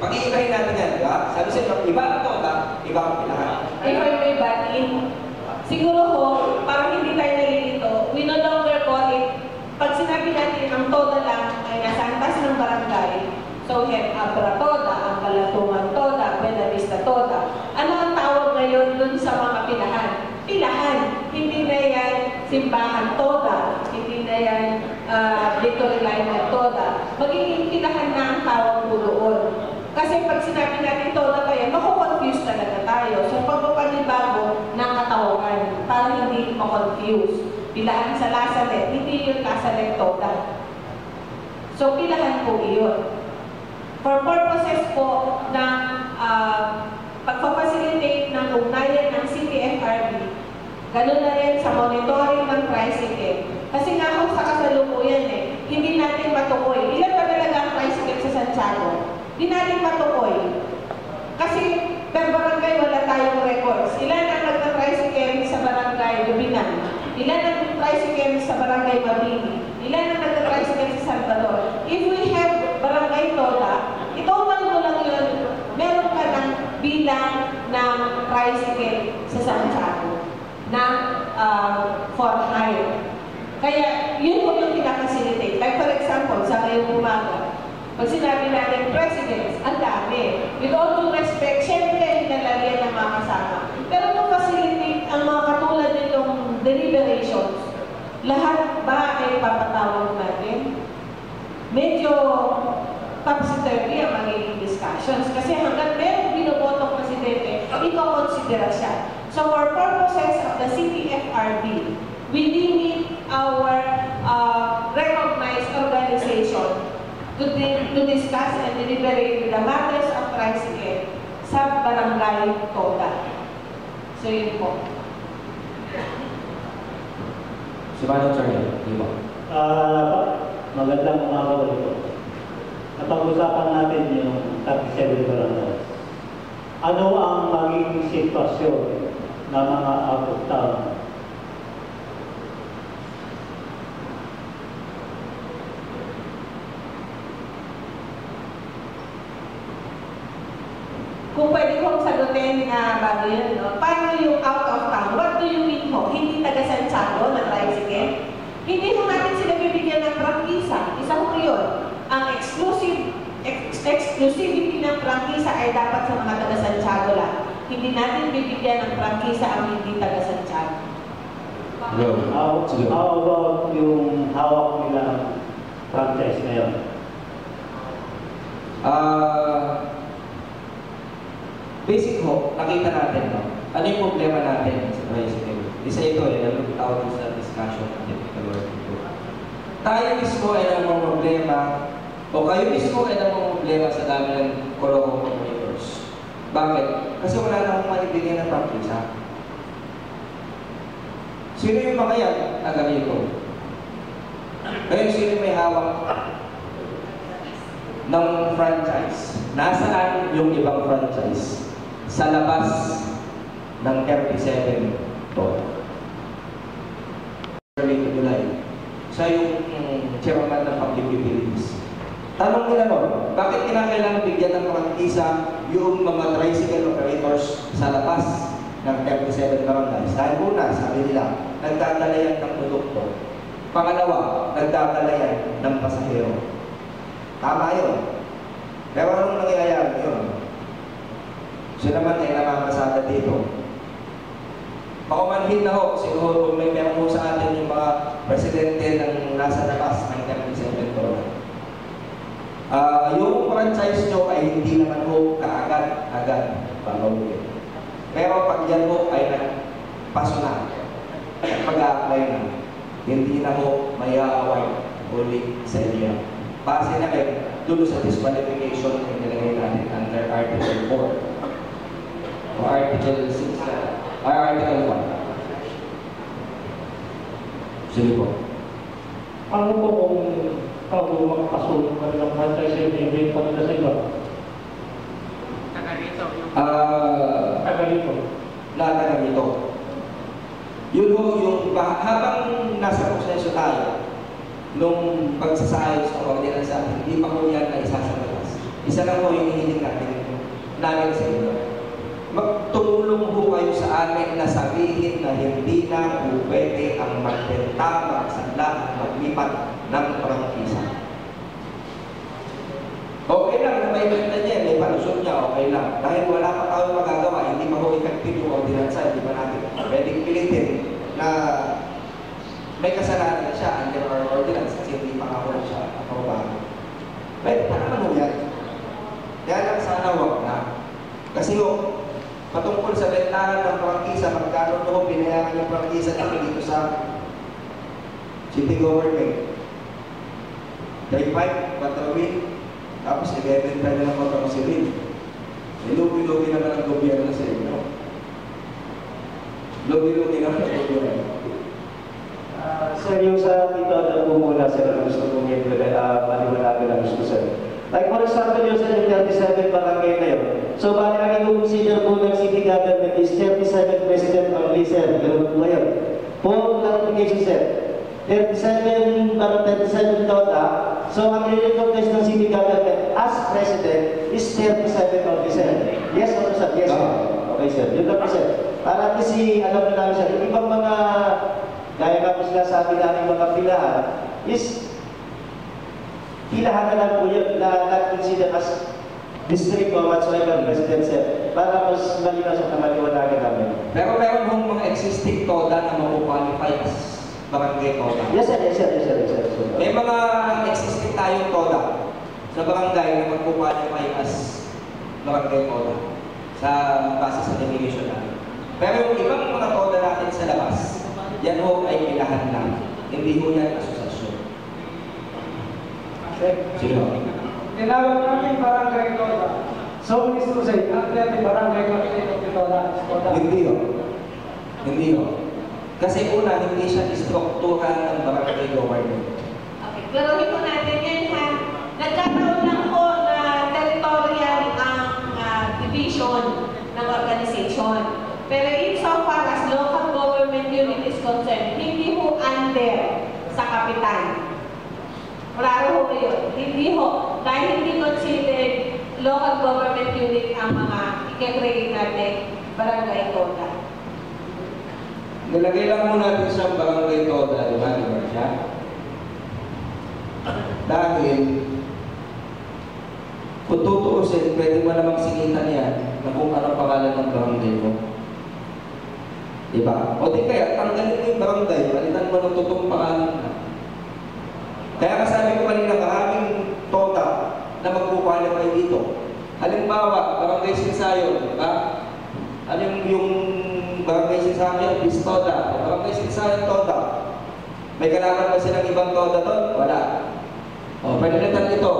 Pag-iibahin natin yan, di ba? Sabi sa inyo, iba ang tota, iba ang pilahan. If I may butt in, siguro ho, parang hindi tayo nalilito, we no longer call it, pag sinabi natin ang toda lang ay nasa antas ng barangay, so we have Abra Toda, ang Balatungan Toda, Buena Vista Toda. Ano ang tawag ngayon dun sa mga pilahan? Pilahan. Hindi na yan simbahan Toda, hindi na yan Victory Line Toda. Magiging pilahan na ang tawag po doon. Kasi pag sinabi natin Toda pa yan, mako-confuse talaga tayo. So pagpapanibago ng katawagan para hindi ma-confuse. Pilahan sa Lasalet, hindi yung Lasalet Toda. So pilahan po iyon. For purposes po ng pagpapacilitate ng ugnayan ng CTFRB, ganun na rin sa monitoring ng tricycle. Kasi nga kung sa kasalukuyan hindi natin matukoy. Ilan ba talaga ang tricycle sa Santiago? Hindi natin matukoy. Kasi per barangay wala tayong records. Ilan ang nagta-tricycle sa barangay Lubinan? Ilan ang tricycle sa barangay Mabini? Ilan ang nagta-tricycle sa Salvador? If we have barangay Toda, itotal mo lang yun, meron ka ng bilang ng tricycle sa Santiago na for hire. Kaya yun po yung pinaka-facilitate. Like for example, sa ngayong umaga, pag sinabi natin presidents, ang dami. With all due respect, syempre hinalagyan ng mga kasama. Pero to facilitate ang mga katulad nitong deliberations, lahat ba ay papatawag natin? Medyo topsy-turvy ang magiging discussions. Kasi hanggang merong binobotong presidente, iko-considera siya. So for purposes of the CTFRB, we limit our recognized organization to discuss and deliberate the matters of tricycle sa barangay Toda. So yun po. Si Manong Charlie, di ba? Magandang umaga ulit po. Napag-usapan natin yung 37 barangay. Ano ang magiging sitwasyon ng mga out-of-town? Kung pwede kong sagutin na bago yun, no? Paano yung out of town? What do you mean ho? Hindi taga Santiago na tricycle? Hindi ho natin sila bibigyan ng prangkisa. Isa ho yun. Ang exclusivity ng prangkisa ay dapat sa mga taga Santiago lang. Hindi natin bibigyan ng prangkisa ang hindi taga Santiago. How about yung hawak nilang franchise ngayon? Basic ho, nakita natin, no? Ano yung problema natin sa tricycle? Isa ito ano tawag sa discussion natin dito. Tayo mismo ay namang problema, o kayo mismo ay namang problema sa dami ng Caloocan commuters. Bakit? Kasi wala na akong maibigyan ng prangkisa. Sino yung mga yan? Taga rito. Ngayon, sino may hawak ng franchise? Nasaan yung ibang franchise? Sa labas ng 37 total. Early to July. Siya yung chairman ng public utilities. Tanong nila nun, bakit kinakailangan bigyan ng prangkisa yung mga tricycle operators sa labas ng 37 barangays? Dahil una, sabi nila, nagdadala yan ng produkto. Pangalawa, nagdadala yan ng pasahero. Tama yun. Pero anong nangyayari yun? Siya naman ay dito. Pakumanhin na ho, kasi kung may meron ho sa atin yung mga presidente ng nasa labas ng 37 toda. Yung franchise nyo ay hindi naman ho kaagad pangawin. Pero pag yan ho ay nagpaso na, pag-a-apply na, hindi na ho may award ulit sa inyo. Base na rin dun sa disqualification na nilagay natin under Article 4 o Article 6 or Article 1. Sige po. Ano po kung makapasok ng kanilang franchise ay may pa nila sa iba? Taga rito. Taga dito. Taga dito. Yun ho, yung habang nasa proseso tayo, nung pagsasayos ng ordinance natin, hindi pa ho yan na isasabatas. Isa lang ho yung hinihiling namin sa inyo. Magtulong ho kayo sa amin na sabihin na hindi na po pwede ang magbenta, magsanla, maglipat ng prangkisa. Okay lang na may benta niya, may palusot niya, okay lang. Dahil wala pa tayong magagawa, hindi pa ho effective yung ordinance, hindi pa natin pwedeng pilitin na may kasalanan na siya under our ordinance kasi hindi pa nga wala siya aprobado. Pwede pa naman ho yan. Kaya lang sana wag na. Kasi ho, patungkol sa bentahan ng prangkisa, magkano ho binayaran yung prangkisa natin dito sa city government. 35, 4 week, tapos ibebenta nyo ng mga sirin. Lugi-lugi naman ang gobyerno sa inyo. Lugi-lugi naman ang gobyerno. Sir, yung sa dito na po muna, sir, ang gusto kong maliwanagan ang gusto, sir. Like for example, yung sa 37 barangay na yun. So, bali ang i-consider po ng city government is 37 president only, sir. Ganun po yun. For clarification, sir. 37 total. So, ang i-recognize ng city government as president is 37 only, sir. Yes or no, sir? Yes, sir. Okay, sir. Yun lang po, sir. Para kasi, alam na namin, sir, yung ibang mga gaya nga po sinasabi namin mga pilahan is pilahan na lang po yun na not consider as district or whatsoever president, sir, para mas malinaw sa kamaliwanagan namin. Pero meron hong mga existing toda na makukwalify as barangay toda. Yes, sir. Yes, sir. Yes, sir. Yes, sir. May mga existing tayong toda sa barangay na magkukwalify as barangay toda sa base sa definition natin. Pero yung ibang mga toda natin sa labas, yan ho ay pilahan lang. Hindi ho yan asosasyon. Sige ho. Tinawag namin barangay toda. So, Mr. Say, ang barangay toda. Hindi ho. Hindi ho. Kasi una, hindi siya istruktura ng barangay government. Okay, klaruhin po natin yan ha. Nagkataon lang po na territorial ang division ng organization. Pero insofar as local government unit is concerned, hindi ho under sa kapital. Klaro ho yun. Hindi ho. Dahil hindi considered local government unit ang mga i-create natin barangay toda. Nilagay lang mo natin siyang barangay toda, di ba? Di ba siya? Dahil, kung tutuusin, pwede mo namang singitan yan na kung anong pangalan ng barangay mo. Diba? O di kaya, tanggalin mo yung barangay, palitan mo ng totoong pangalan na. Kaya kasabi ko kanina, maraming toda na magkukwalify dito. Halimbawa, barangay Sinsayon, diba? Ano yung barangay Sinsayon, Bistoda, barangay Sinsayon, Toda. May kalaman ba silang ibang toda doon? Wala. O, panilitan ito,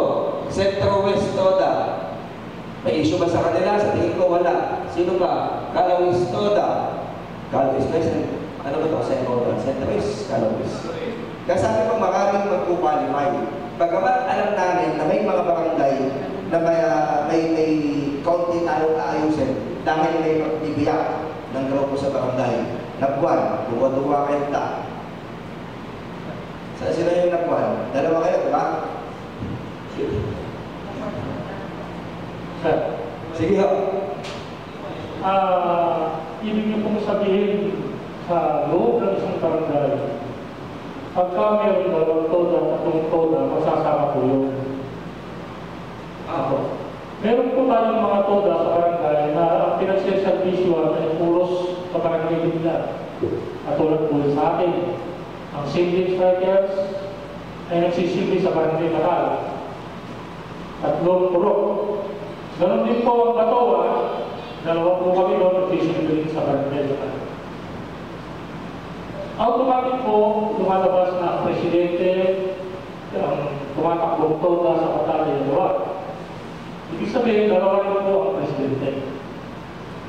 Centro West Toda. May issue ba sa kanila? Sa tingin ko, wala. Sino ba? Calawis Toda. Calawis, ano ba ito? Centro West, Calawis. Kaya sabi ko, maraming magkukwalify. Bagamat alam namin na may mga barangay na may kaunti tayong aayusin dahil may magbibiyak ng grupo sa barangay. Nagbuwan, duwa-duwa kenta. Sino yung nagbuwan? Dalawa kayo, di ba? Sir, Sige ho. ibig niyo pong sabihin sa loob ng isang barangay, pagka meron dalawang toda, tatlong toda, masasama po yun. Ako. Meron po tayong mga toda sa barangay na ang pinagsiservisyo ay puros sa barangay nila. At tulad po sa akin, ang single strikers ay nagsisilbi sa barangay Maral. Tatlong purok. Ganon din po ang Batawa, dalawa po kami doon nagsisilbi sa barangay Maral. Automatic po, lumalabas na ang presidente, ang tumatakbong toda sa Batalya Luwag. Ibig sabihin, dalawa rin po ang presidente.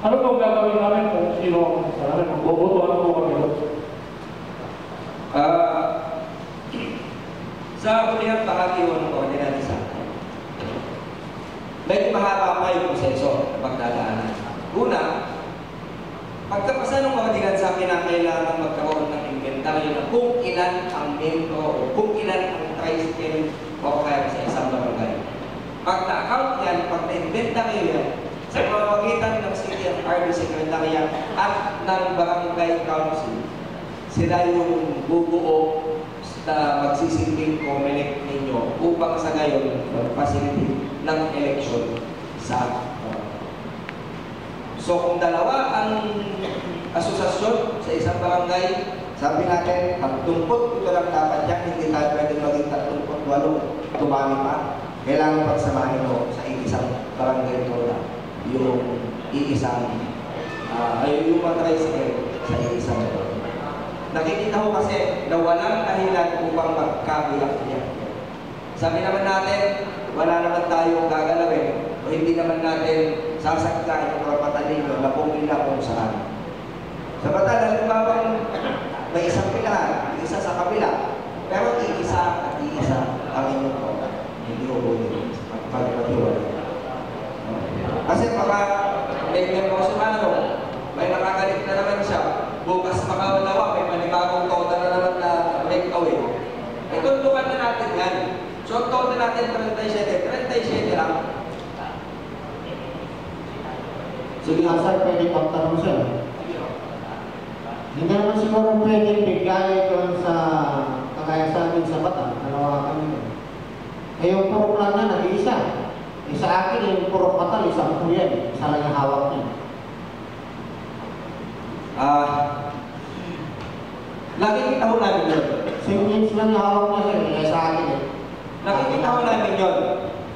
Ano pong gagawin namin kung sino ang sa namin? Magbobotohan po kami doon. Sa kulihang bahagi ng koordinatisa, medyo mahaba pa yung proseso na pagdadaanan. Una, pagkapasa ng koordinatisa, kinakailangan magkaroon ng inventaryo na kung ilan ang membro o kung ilan ang tricycle worker sa isang barangay. Pag na-account yan, pag na-inventaryo yan, sa pamamagitan ng CTFRB Secretariat at ng Barangay Council, sila yung bubuo na magsisilbing COMELEC ninyo upang sa ngayon mag-facilitate ng election sa So kung dalawa ang asosasyon sa isang barangay, sabi natin, ang 30 ito lang dapat yan, hindi tayo pwede maging 38, tumami pa. Kailangan pagsamahin mo sa isang barangay toda yung iisang yung matricycle sa iisang ito. Nakikita ko kasi na walang dahilan upang magkabiyak-biyak. Sabi naman natin, wala naman tayong gagalawin o hindi naman natin sasagkain ng mga patalino na pumila kung saan. Sa batal, halimbawa, may isang pilahan, isa sa kabila, pero iisa at iisa ang inyong toda. Hindi ko bunin pagpatiwala. Kasi baka may sumano, may nakagalit na naman siya, bukas makawalawa, may panibagong toda na naman na make away. E tuntukan na natin yan. So, ang toda natin 37 lang. Sige, sir, pwede pagtanong siya. Hindi naman siguro pwede bigay doon sa kagaya sa amin sa Bataan, dalawa kami doon. Eh, yung purok lang na, nag-iisa. Sa akin, yung purok Bataan, isang po yan. Isa lang yung hawak niya. Nakikita ho namin yun. Singles lang yung hawak niya, sir. Kaya sa akin eh. Nakikita ho namin yun.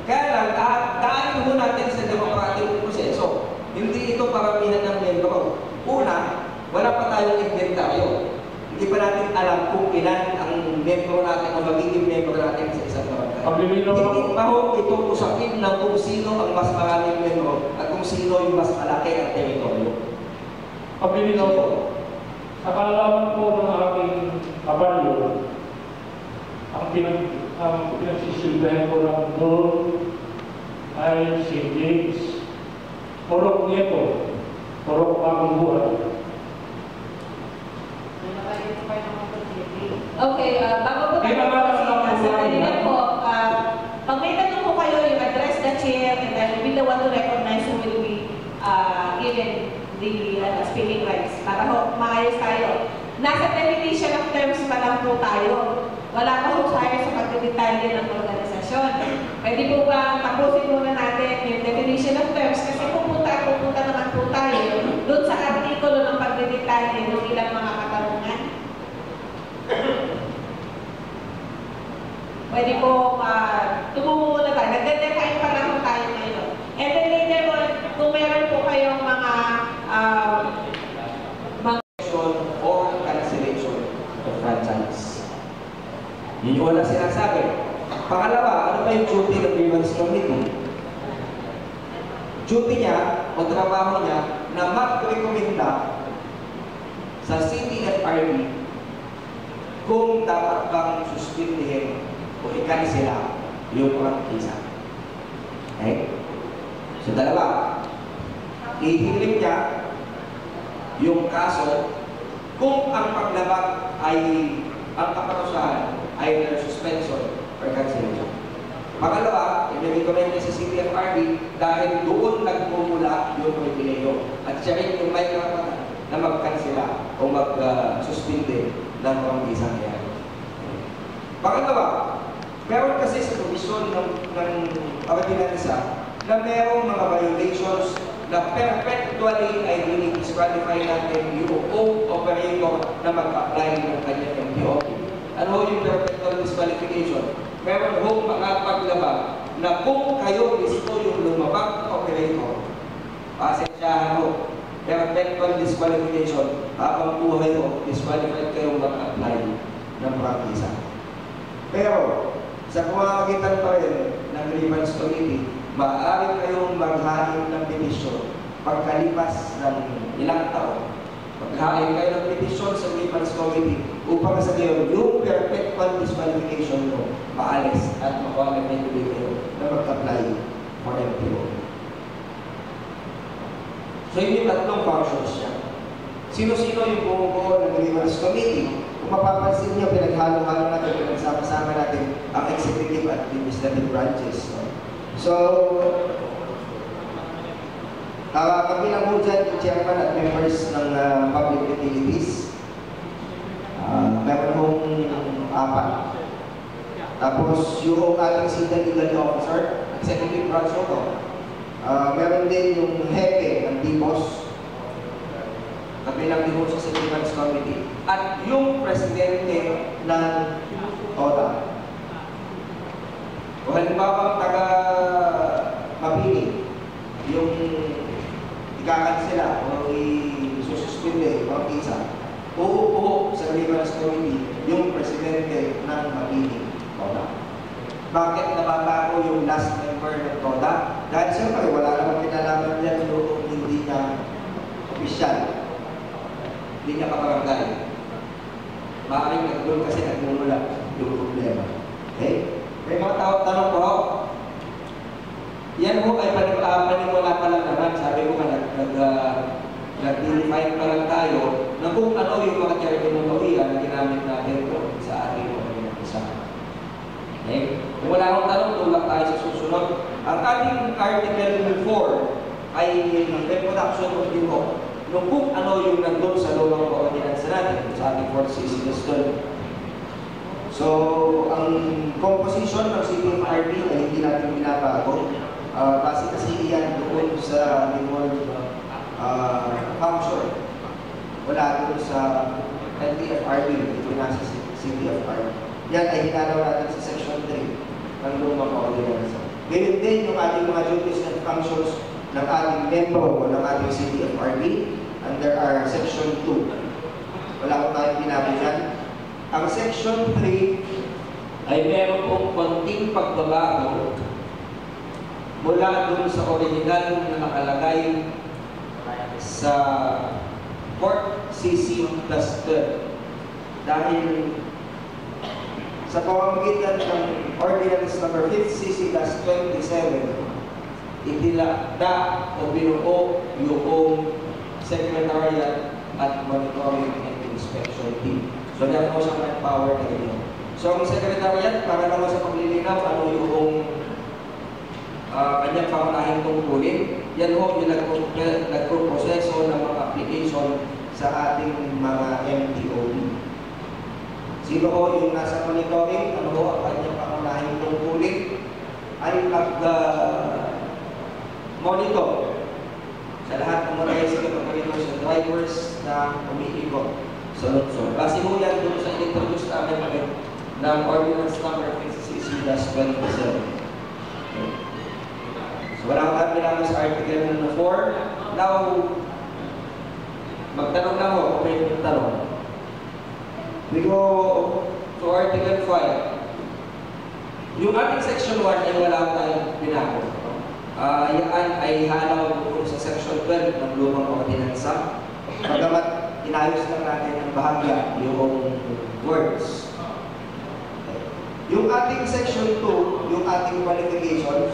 Kaya lang, daanin ho natin sa demokratikong proseso. Hindi ito paramihan ng membro. Una, wala pa tayong inventaryo. Hindi pa natin alam kung ilan ang membro natin o magiging membro natin sa isang barangay. Hindi pa ho itong usapin ng kung sino ang mas maraming membro at kung sino yung mas malaki ang teritoryo. Pabilinaw po. Sa kalalaman po ng aking kabaryo, ang pinagsisilbihan ko ng doon ay St. James. Purok Nieto, Purok Bagong Buhay. Okay, bago po tayo po, pag may tanong po kayo, you address the chair and then we'll be the one to recognize who will be given the speaking rights para ho, maayos tayo. Nasa definition of terms pa lang po tayo. Wala pa ho tayo sa pagdedetalye ng organisasyon. Pwede po ba tapusin muna natin yung definition of terms kasi pupunta naman po tayo doon sa artikulo ng pagdedetalye ng ilang mga katarungan. Pwede po tumungo muna tayo. Nagde-define pa lang tayo ngayon. And then later on, kung meron po kayong mga or cancellation of franchise. Yun yung wala sinasabi. Pangalawa, ano ba yung duty ng grievance committee? Duty niya o trabaho niya na mag-recommenda sa CTFRB kung dapat bang suspindihin o i-cancela yung prangkisa. Okay? So, dalawa. Ihiling niya yung kaso kung ang paglabat ay ang kaparusahan ay either suspension or cancellation. Pangalawa, i-recommend niya sa CTFRB dahil doon nagmumula yung pribileyo at siya rin yung may karapatan na mag-cancela o mag-suspinde ng panggisang yan. Pangalawa, meron kasi sa provision ng ordinansa na merong mga violations na perpetually ay disqualify natin yung operator na mag-apply ng kanyang MPOP. Ano yung perpetual disqualification? Meron hong makapaglaba na kung kayo gusto yung lumabag na operator, pasensyahan ho, perpetual disqualification, habang buhay ho, disqualified kayong mag-apply ng prangkisa. Pero, sa pamamagitan pa rin ng grievance committee, maaari kayong maghain ng petisyon pagkalipas ng ilang taon. Maghain kayo ng petisyon sa grievance committee upang sa ngayon yung perpetual disqualification mo maalis at makuha na kayo na mag-apply for MPO. So yun yung tatlong functions niya. Sino-sino yung bumubuo ng grievance committee? Kung mapapansin niyo, pinaghalo-halo natin, pinagsama-sama natin ang executive at legislative branches. No? So, kabilang mo dyan yung chairman at members ng public utilities. Meron hong 4. Tapos yung ating senior legal officer, executive branch ito. Meron din yung hepe ng DPOS. Kabilang din sa grievance committee. At yung presidente ng TODA. O halimbawa taga-mapili, yung ikakansela o isususpinde o isa, uupo sa grievance committee yung presidente ng mapili, TODA. Bakit nababago yung last member ng TODA? Dahil siyempre wala namang kinalaman dyan yung hindi niya opisyal. Hindi niya kabarangay. Maaaring nagdoon kasi nagmumula yung problema. Okay? May mga tanong po. Yan po ay panimula pa lang naman. Sabi ko nga, nag-define pa lang tayo na kung ano yung mga terminolohiya na ginamit natin po sa ating mga isa. Okay? Kung wala akong tanong, tulak tayo sa susunod. Ang ating Article 4 ay reproduction of the law. Nung kung ano yung nandun sa lowang ordinance natin sa ating 4th CCS doon. So, ang composition ng CPFRB ay hindi natin binabago. Base kasi iyan doon sa devolved function. Wala doon sa NTFRB, ito nasa CPFRB. Yan ay hinanaw natin sa Section 3 ng lumang ordinance. Ganyan din yung ating mga duties and functions ng ating membro o ng ating CPFRB under our Section 2. Wala ko tayong pinabihan. Ang Section 3 ay meron pong konting pagbabago mula dun sa original na nakalagay sa 4th CC plus 12. Dahil sa pamamagitan ng Ordinance number 5th CC plus 27, itilakda o binuo yung Secretariat at Monitoring and Inspection Team. So, yan po sa manpower na ito. So, ang Secretariat, para naman sa paglilinaw, ano yung kanyang pangunahing tungkulin, yan po yung nagproproseso ng mga application sa ating mga MTOB. Sino po yung nasa monitoring, ano po ang kanyang pangunahing tungkulin, ay monitor sa lahat ng mga kapatid sa drivers na umiikot sa Luzon. Base mo yan doon sa introduce namin ngayon ng Ordinance number 56-27. Okay. So wala kang kailangan sa article number 4. Now, magtanong lang ako kung may tanong. We go to Article 5. Yung ating Section 1 ay wala tayong binago. Yan ay halaw sa Section 12 ng lumang ordinansa. Bagamat inayos lang natin ang bahagya yung words. Yung ating Section 2, yung ating qualifications,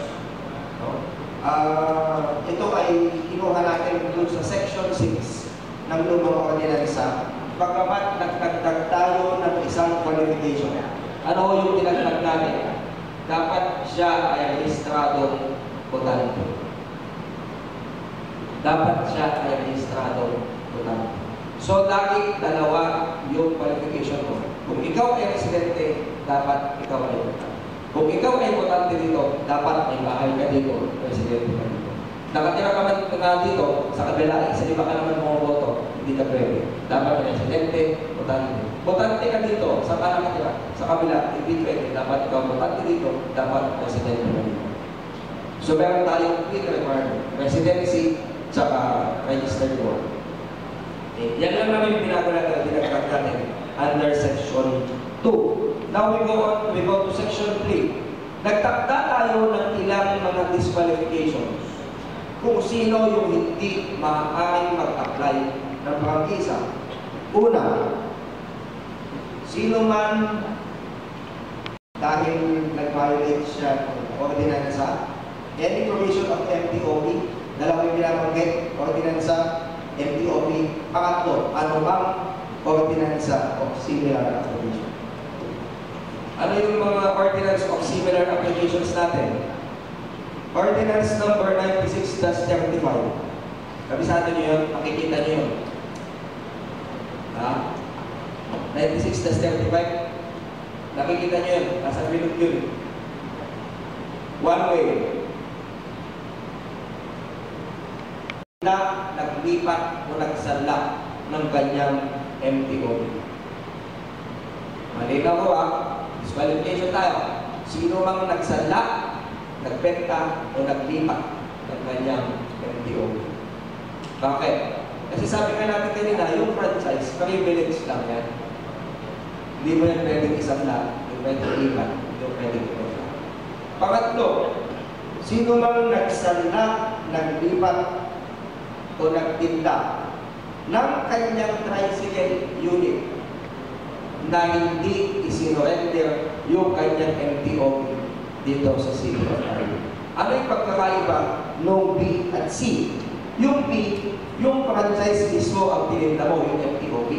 ito ay kinuha natin dun sa Section 6 ng lumang ordinansa. Bagamat nagdagdag tayo ng isang qualification. Ano yung tinagdag natin? Dapat siya ay rehistradong botante. Dapat siya ay rehistradong botante. So, lagi dalawa yung qualification mo. Kung ikaw ay residente, dapat ikaw ay botante. Kung ikaw ay botante dito, dapat may bahay ka dito, residente ka dito. Nakatira ka man dito nga dito, sa kabila, isa lima ka naman bumoboto, hindi ka pwede. Dapat presidente, botante. Botante ka dito, sa ka nakatira, sa kabila, hindi pwede. Dapat ikaw botante dito, dapat presidente ka dito. So meron tayong quick requirement, presidency, tsaka registered voter. Yan lang namin pinagkakal natin under section 2. Now we go to section 3. Nagtakda tayo ng ilang mga disqualifications kung sino yung hindi maaaring mag-apply ng prangkisa. Una, sino man dahil nag-violate siya ng ordinansa, any provision of MTOP, dalawa yung binabanggit, ordinansa, MTOP, pangatlo, ano bang ordinansa of similar application. Ano yung mga ordinance of similar applications natin? Ordinance number 96-35. Kabisado nyo yun, makikita nyo yun. 96-35. Nakikita nyo yun, nasa bilog yun. One way. Na naglipat o nagsala ng kanyang MTOP. Malinaw ko disqualification tayo. Sino mang nagsala, nagbenta o naglipat ng kanyang MTOP. Bakit? Kasi sabi nga natin kanina, yung franchise, privilege lang yan. Hindi mo yan pwedeng isang lang, hindi pwedeng lipat, hindi pwedeng ito. Pangatlo, sino mang nagsala, naglipat o nagtinda ng kanyang tricycle unit na hindi isinurrender yung kanyang MTOP dito sa City of Arlo. Ano yung pagkakaiba ng B at C? Yung B, yung franchise mismo ang tininda mo, yung MTOP.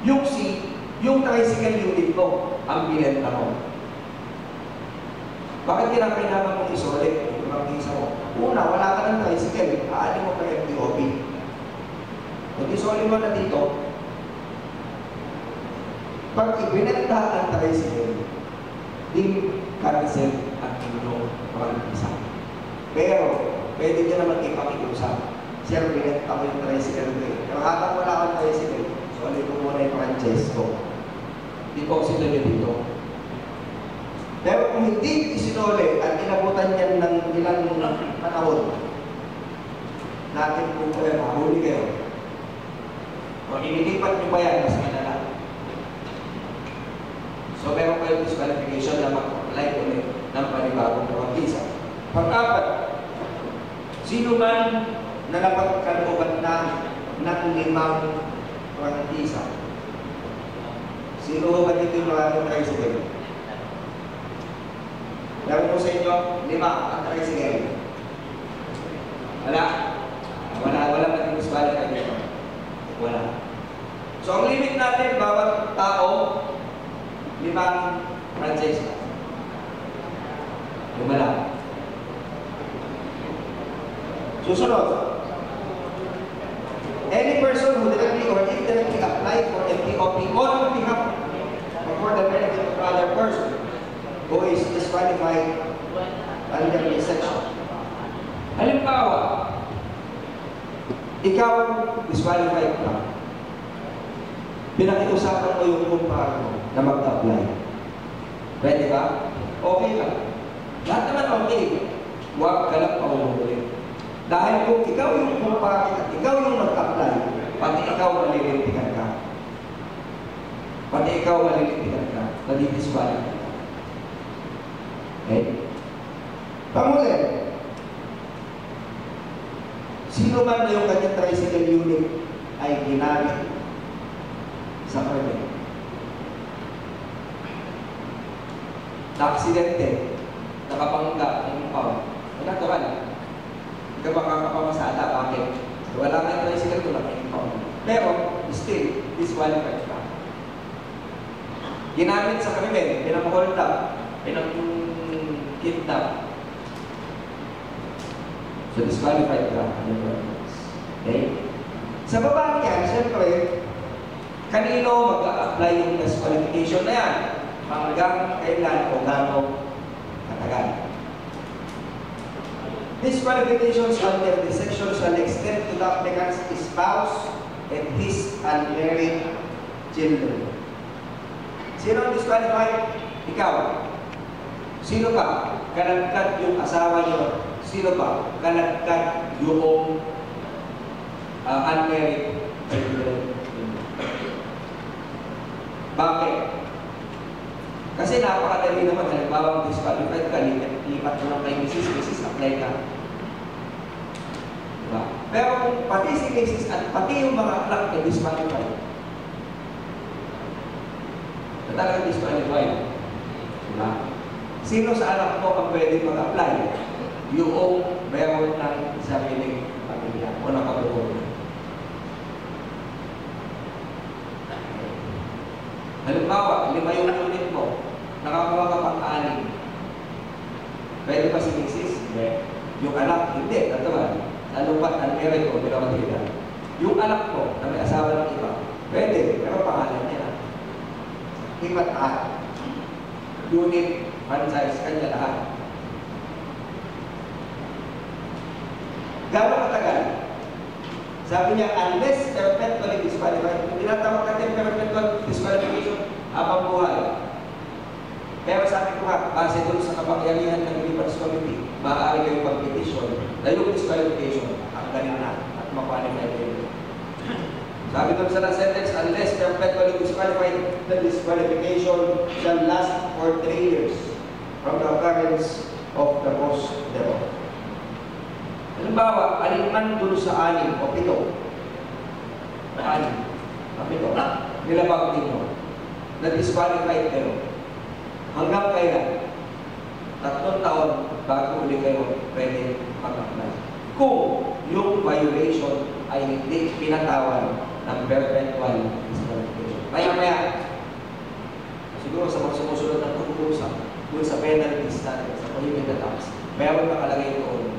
Yung C, yung tricycle unit mo ang binenta mo. Bakit kailangan mong isulit yung pagkisa mo? Una, wala ka ng tricycle, aanin mo pa yung MTOP. Kung isulit mo na dito, pag ibinenta ang tricycle, di cancel ang inyong pag-isa. Pero, pwede nyo naman ipakiusap. Sir, binenta ko yung tricycle ko eh. Pero habang wala akong tricycle, sulit ko muna yung franchise ko. Deposit nyo dito. Pero kung hindi isinuli at inabutan yan ng ilang panahon, natin kung kayo, mahuli kayo. O inilipat nyo ba yan, mas malala. So meron kayo disqualification na mag-apply ulit ng panibagong prangkisa. Pang-apat, sino man na napagkalooban na ng 5 prangkisa? Sino ba dito yung maraming tricycle? Meron po sa inyo, 5 ang tricycle. Wala pa din disqualified dito. Wala. So ang limit natin, bawat tao, 5 franchise na. Lumala. Susunod. Any person who directly or indirectly applied for MTOP on behalf or for the benefit of other person who is disqualified under this section. Halimbawa, ikaw disqualified ka. Pinakiusapan mo yung kumpara mo na mag-apply. Pwede ba? Okay ka. Lahat naman okay. Huwag ka lang paulit. Dahil kung ikaw yung kumpara at ikaw yung mag-apply, pati ikaw malilintikan ka. Pati ikaw malilintikan ka. Nadidisqualify ka. Okay? Pangulit. Sino man na yung kanyang tricycle unit ay ginamit sa krimen. Na-aksidente, nakapangga ng pound. Natural. Hindi ka makakapamasada. Bakit? Wala nga yung tricycle ko lang yung pound. Pero, still, disqualified ka. Ginamit sa krimen, pinang-hold up, pinang-kidnap. So, disqualified ka. Okay? Sa baba niyan, siyempre, kanino mag-a-apply yung disqualification na yan? Hanggang kailan o gano'ng katagal. Disqualifications under this section shall extend to the applicant's spouse and his unmarried children. Sino ang disqualified? Ikaw. Sino pa? Kalagkat yung asawa niyo. Sino pa? Kalagkat yung unmarried children. Bakit? Kasi napakadali naman, halimbawa disqualified ka, lipat mo lang kay Mrs. Apply ka. Diba? Pero kung pati si Mrs. at pati yung mga anak na disqualified, na talagang disqualified. Diba? Sino sa anak mo ang pwede mag-apply? Yung meron ng sariling pamilya o nakabuo. Halimbawa, 5 yung unit mo, nakakuha ka pang-6. Pwede pa si Mrs.? Hindi. Yung anak, hindi. Tataman. Lalo pa, unmarried o pinakatila. Yung anak mo, na may asawa ng iba, pwede. Pero pangalan niya. Iba't lahat. Unit, franchise, kanya lahat. Gano'ng katagal? Sabi niya, unless perpetually disqualified. Kung tinatawag natin perpetual disqualification, habang buhay. Pero sabi ko nga, base doon sa kapangyarihan ng Grievance Committee, maaari kayong pag-petition na yung disqualification, ang galing na at makwalify kayo. Sabi doon sa sentence, unless perpetually disqualified, the disqualification shall last for 3 years from the occurrence of the cause thereof. Halimbawa, alinman dun sa 6 o 7. 6 o 7. Nilabag ninyo. Na-disqualified kayo. Hanggang kailan? 3 taon bago uli kayo pwede mag-apply. Kung yung violation ay hindi pinatawan ng perpetual disqualification. Maya-maya, siguro sa magsumusunod ng pag-uusap, dun sa penalties natin, sa prohibited acts, mayroon nakalagay doon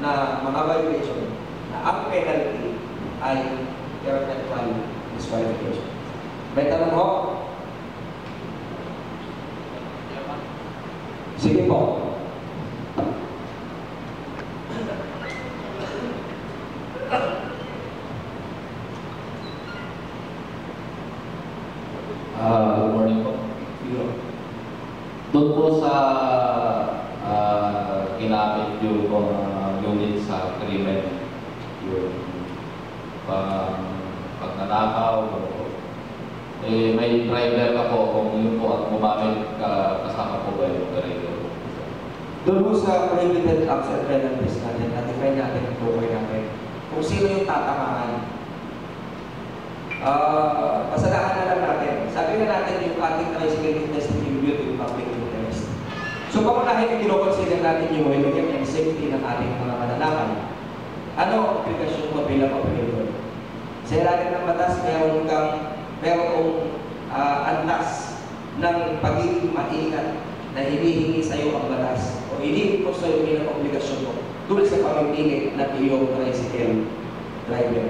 na mga violation na ang penalty ay perpetual disqualification. May tanong mo? Sige po. Good morning po. Doon po sa kinapit yung unit sa krimen, yung pagnanakaw, may driver ka po kung yun po at gumamit ka, kasama po ba yung driver? Doon po sa prohibited acts and penalties natin, na-define natin ang tukoy natin. Kung sino yung tatamaan. Pasalahan na lang natin. Sabi na natin yung ating tricycle witness to impute yung public interest. So, pamunahin yung kinoconsider natin yung welfare and safety ng ating mga mananakay. Ano ang aplikasyon mo bilang operator? Sa ilalim ng batas, merong antas ng pagiging maingat na hinihingi sa iyo ang batas o hinihingi ko sa iyo bilang obligasyon mo tulad sa pamimili ng iyong tricycle driver.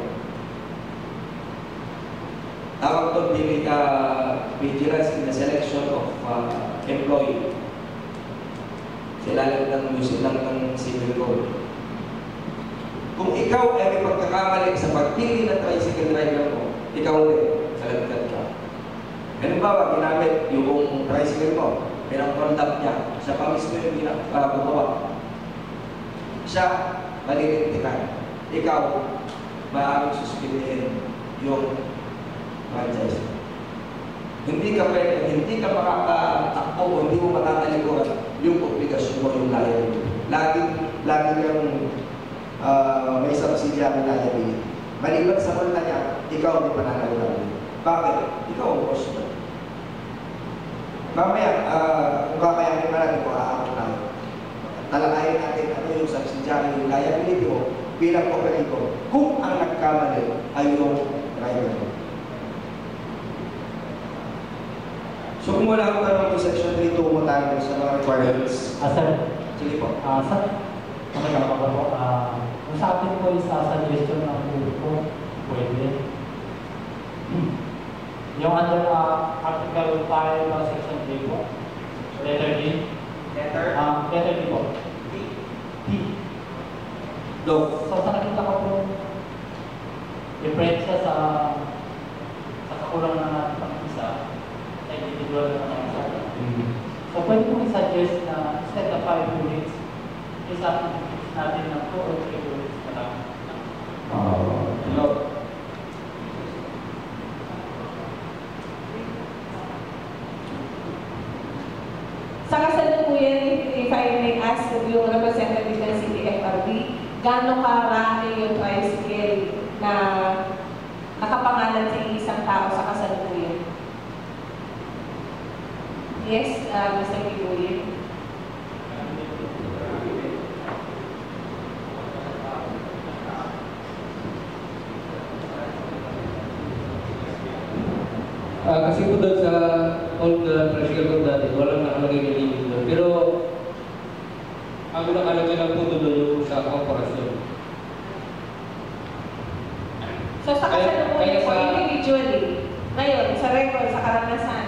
Tawag doon vigilance in the selection of employee. Sa ilalim ng civil code. Kung ikaw ay may pagkakamali sa pagpili ng tricycle driver mo, ikaw ulit, salagkat ka. Halimbawa, ginamit yung tricycle mo, pinang-contact niya, siya pa mismo yung gumawa. Siya, malilintikan. Ikaw, maaaring suspindihin yung franchise. Hindi ka makakatakbo o hindi mo matatalikuran yung obligasyon mo, yung liability. Lagi kang may subsidiary liability. Maliban sa multa niya, ikaw ang pananagulan. Bakit? Ikaw ang boss mo. Mamaya, kung kakayanin pa natin kung aakot tayo, talakayin natin ano yung subsidiary, yung liability mo bilang operator kung ang nagkamali ay yung driver mo. So kung wala akong tanong sa section 3, tungo tayo sa mga requirements. Sir. Sige po. Sir, magkakaroon po. Kung sa atin po yung suggestion ng público, pwede. Yung under Article 5, Section 3 po. Letter D. Letter D po. D. Dok, So sa nakita ko po, diferensya sa kakulangan ng ating pang-isa sa individual na pang-isa. So pwede po i-suggest na instead of 5 units, isa natin ng 2 or 3 units na lang. Dok. Sa kasalukuyan, if I may ask yung representative ng CTFRB, gaano karami yung tricycle na nakapangalan sa isang tao sa kasalukuyan? Yes, Mr. Kibuye. Kasi po doon sa old tricycle ko dati, walang nakalagay na limit doon. Pero ang nakalagay lang po doon yung sa korporasyon. So sa kasalukuyan po, individually, ngayon, sa record, sa karanasan,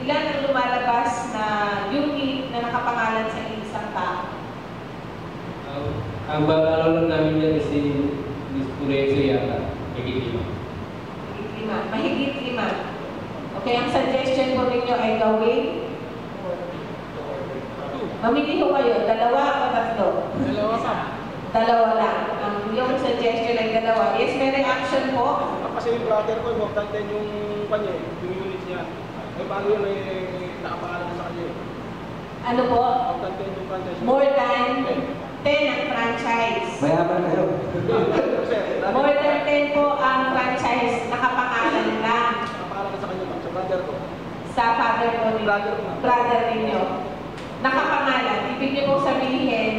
ilan ang lumalabas na unit na nakapangalan sa isang tao? Ang balalo lang namin yan is si Ms. Pureso yata, Higit 5. Mahigit 5. Okay, ang suggestion po ninyo ay gawin? Mamili ko kayo, 2 o 3? 2 pa. 2 lang. Yung suggestion ay 2. Yes, may reaction po? Kasi yung brother ko, important din yung kanya, yung unit niya. Eh, paano yun ay nakapangalan sa kanya? Ano po? Important din yung franchise. More than 10 ang franchise. Mayaman kayo. More than 10 po ang franchise, nakapangalan lang. Nakapangalan sa kanya, sa brother ko. Sa father ko brother ninyo. Nakapangalan. Ibig niyo pong sabihin,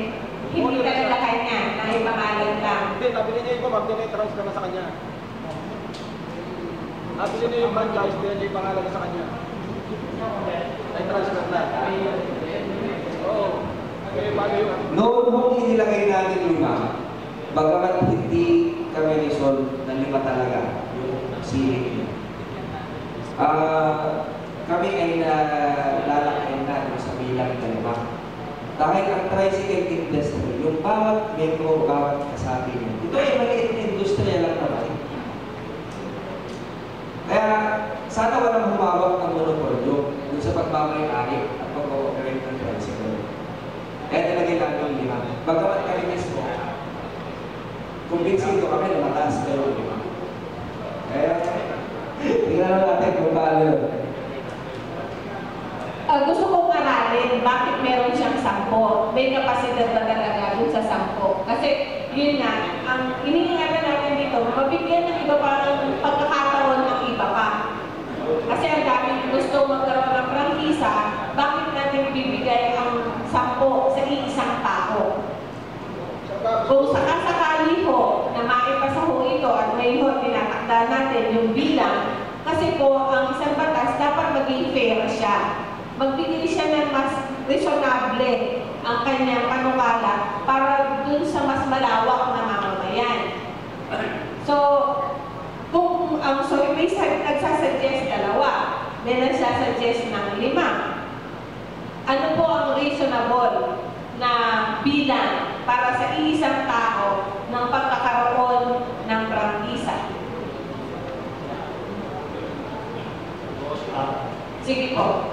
hindi talaga kanya, nakipangalan lang. Hindi, nabili niya yung mag-transfer na sa kanya. Nabili niya yung franchise, din yung pangalan sa kanya. Ay transfer na. Oo. Okay, paano yun? Noong inilagay natin 5, bagamat hindi kami resolve na 5 talaga yung ceiling. Kami ay lalakayin natin sa bilang na 5. Dahil ang tricycle industry, yung bawat metro, bawat kasabi niya, ito ay maliit na industriya lang naman. Kaya sana walang humawak ng monopolyo dun sa pagmamayari at pag-ooperate ng tricycle. Kaya nilagay namin yung 5. Bagamat kami mismo, kumbinsido kami na mataas kayo yung 5. Kaya, tingnan natin kung paano yun. Gusto kong aralin bakit meron siyang 10. May kapasidad ba talaga dun sa 10? Kasi yun nga, ang iniingatan natin dito, mabigyan ng iba pang pagkakataon ng iba pa. Kasi ang dami gusto magkaroon ng prangkisa, bakit natin bibigay ang 10 sa iisang tao? Kung sakasakali ho na maipasa ho ito at may ho tinatakda natin yung bilang, kasi po ang isang batas dapat maging fair siya. Magbigay siya ng mas reasonable ang kanyang panukala para dun sa mas malawak na mamamayan. So, kung may nagsasuggest 2, may nagsasuggest ng 5. Ano po ang reasonable na bilang para sa isang tao ng pagkakaroon ng prangkisa? Sige po.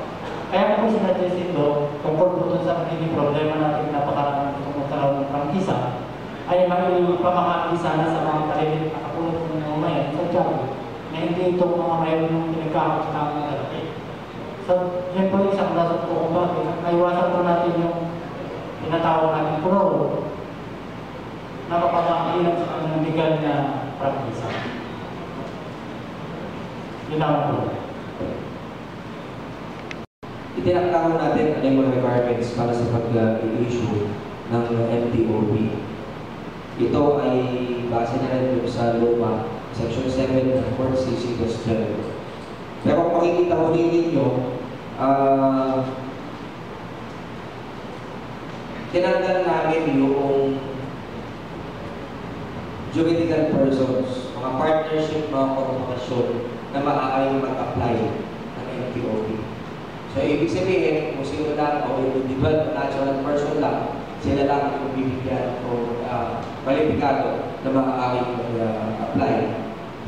Kaya ko po sinadjust ito, tungkol po sa magiging problema natin napakaraming magkaroon ng prangkisa, ay maipamahagi sana sa mga kalibit na kapulot ng mga mayan sa Tiago, na hindi itong mga mayan yung pinagkakot ng malaki. So, yun po isang rason po kung bakit. Naiwasan po natin yung tinatawag natin puro na mapapakakilang sa kanyang legal na prangkisa. Yun lang po. Itinakda natin ano yung mga requirements para sa pag-issue ng MTOB. Ito ay base na rin sa luma, Section 7 ng 4CC-12. Pero kung makikita ko rin ninyo, tinanggal namin yung juridical persons, mga partnership, mga korporasyon na maaaring mag-apply ng MTOB. So, ibig sabihin, kung sino lang o individual o natural person lang, sila lang ang bibigyan o kwalipikado na maaaring mag-apply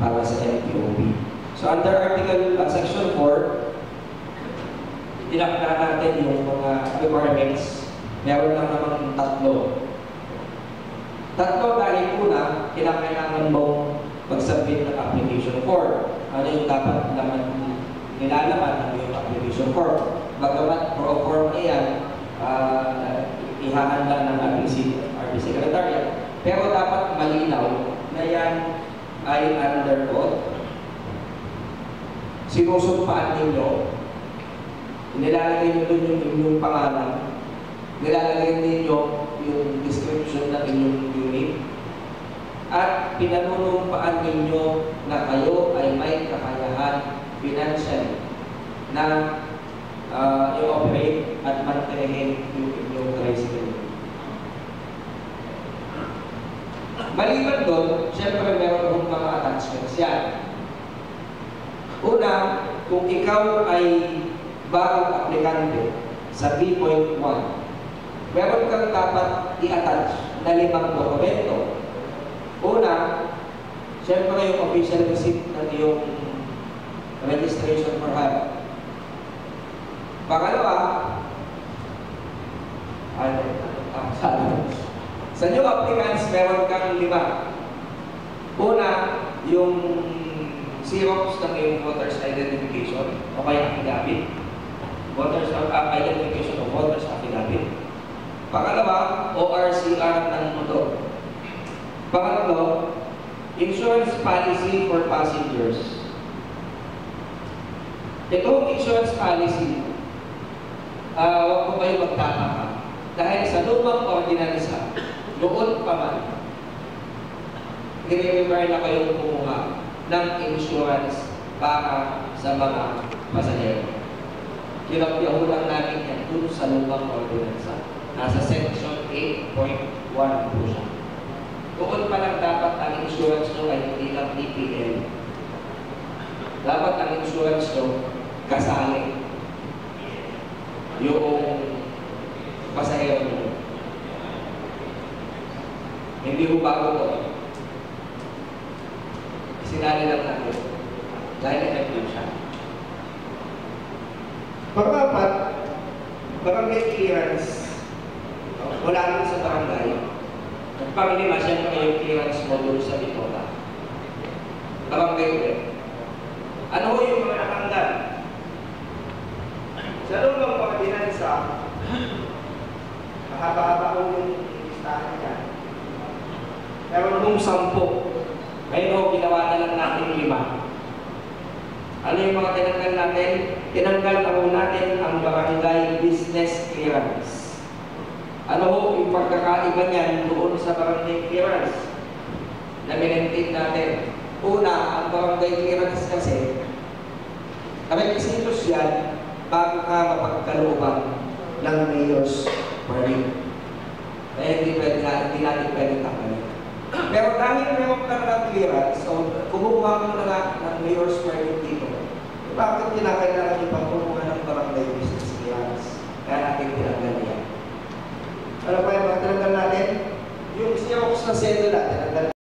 para sa NPOP. So under Article Section 4, tinakda natin yung mga requirements. Meron lang naman tatlo. Tatlo dahil una, kinakailangan mong mag-submit ng application form. Ano yung dapat naman nilalaman ng yung application form? Bagamat pro forma yan, ihahanda ng RBC Secretariat. Pero dapat malinaw na yan ay under oath. Sinusumpaan ninyo, nilalagay nyo doon yung inyong pangalan, nilalagay ninyo yung description ng inyong unit, at pinanunumpaan ninyo na kayo ay may kakayahan financial na i-operate at mantehin yung inyong tricycle. Maliban doon, syempre meron akong mga attachments yan. Una, kung ikaw ay bagong aplikante sa B.1, meron kang dapat i-attach na 5 dokumento. Una, syempre yung official receipt ng iyong registration for hire. Pangalawa, sa new applicants, meron kang 5. Una, yung Xerox ng iyong voters identification o kaya affidavit. Voters identification o voters affidavit. Pangalawa, ORCR ng motor. Pangatlo, insurance policy for passengers. Itong insurance policy, huwag po kayo magtataka. Dahil sa lumang ordinansa, noon pa man, nire-require na kayong kumuha ng insurance para sa mga pasahero. Kinapyaho lang natin yan dun sa lumang ordinansa. Nasa section 8.1 po siya. Doon pa lang dapat ang insurance nyo ay hindi lang PPL. Dapat ang insurance nyo kasali yung pasahero nyo. Hindi ko bago to. Sinali lang natin. Dahil effective siya. Pang-apat, barangay clearance. Wala rin sa barangay. At pang-lima, siyempre yung clearance mo doon sa Bitota. Barangay ulit. Ano ho yung mga natanggal? Sa loob ng ordinansa, mahaba-haba ko yung listahan niya. Pero nung 10, ngayon ho, ginawa na lang natin 5. Ano yung mga tinanggal natin? Tinanggal na ho natin ang barangay business clearance. Ano ho yung pagkakaiba niyan doon sa barangay clearance na minentain natin? Una, ang barangay clearance kasi, requisitos yan bago ka mapagkalooban ng mayor's permit. Kaya hindi natin pwede tanggalin. Pero dahil meron ka ng clearance, so kumukuha mo na lang ng mayor's permit dito, bakit kinakailangan yung pagkukuha ng barangay business clearance? Kaya natin tinanggal yan. Ano pa yung mga tinanggal natin? Yung Xerox na cedula, tinanggal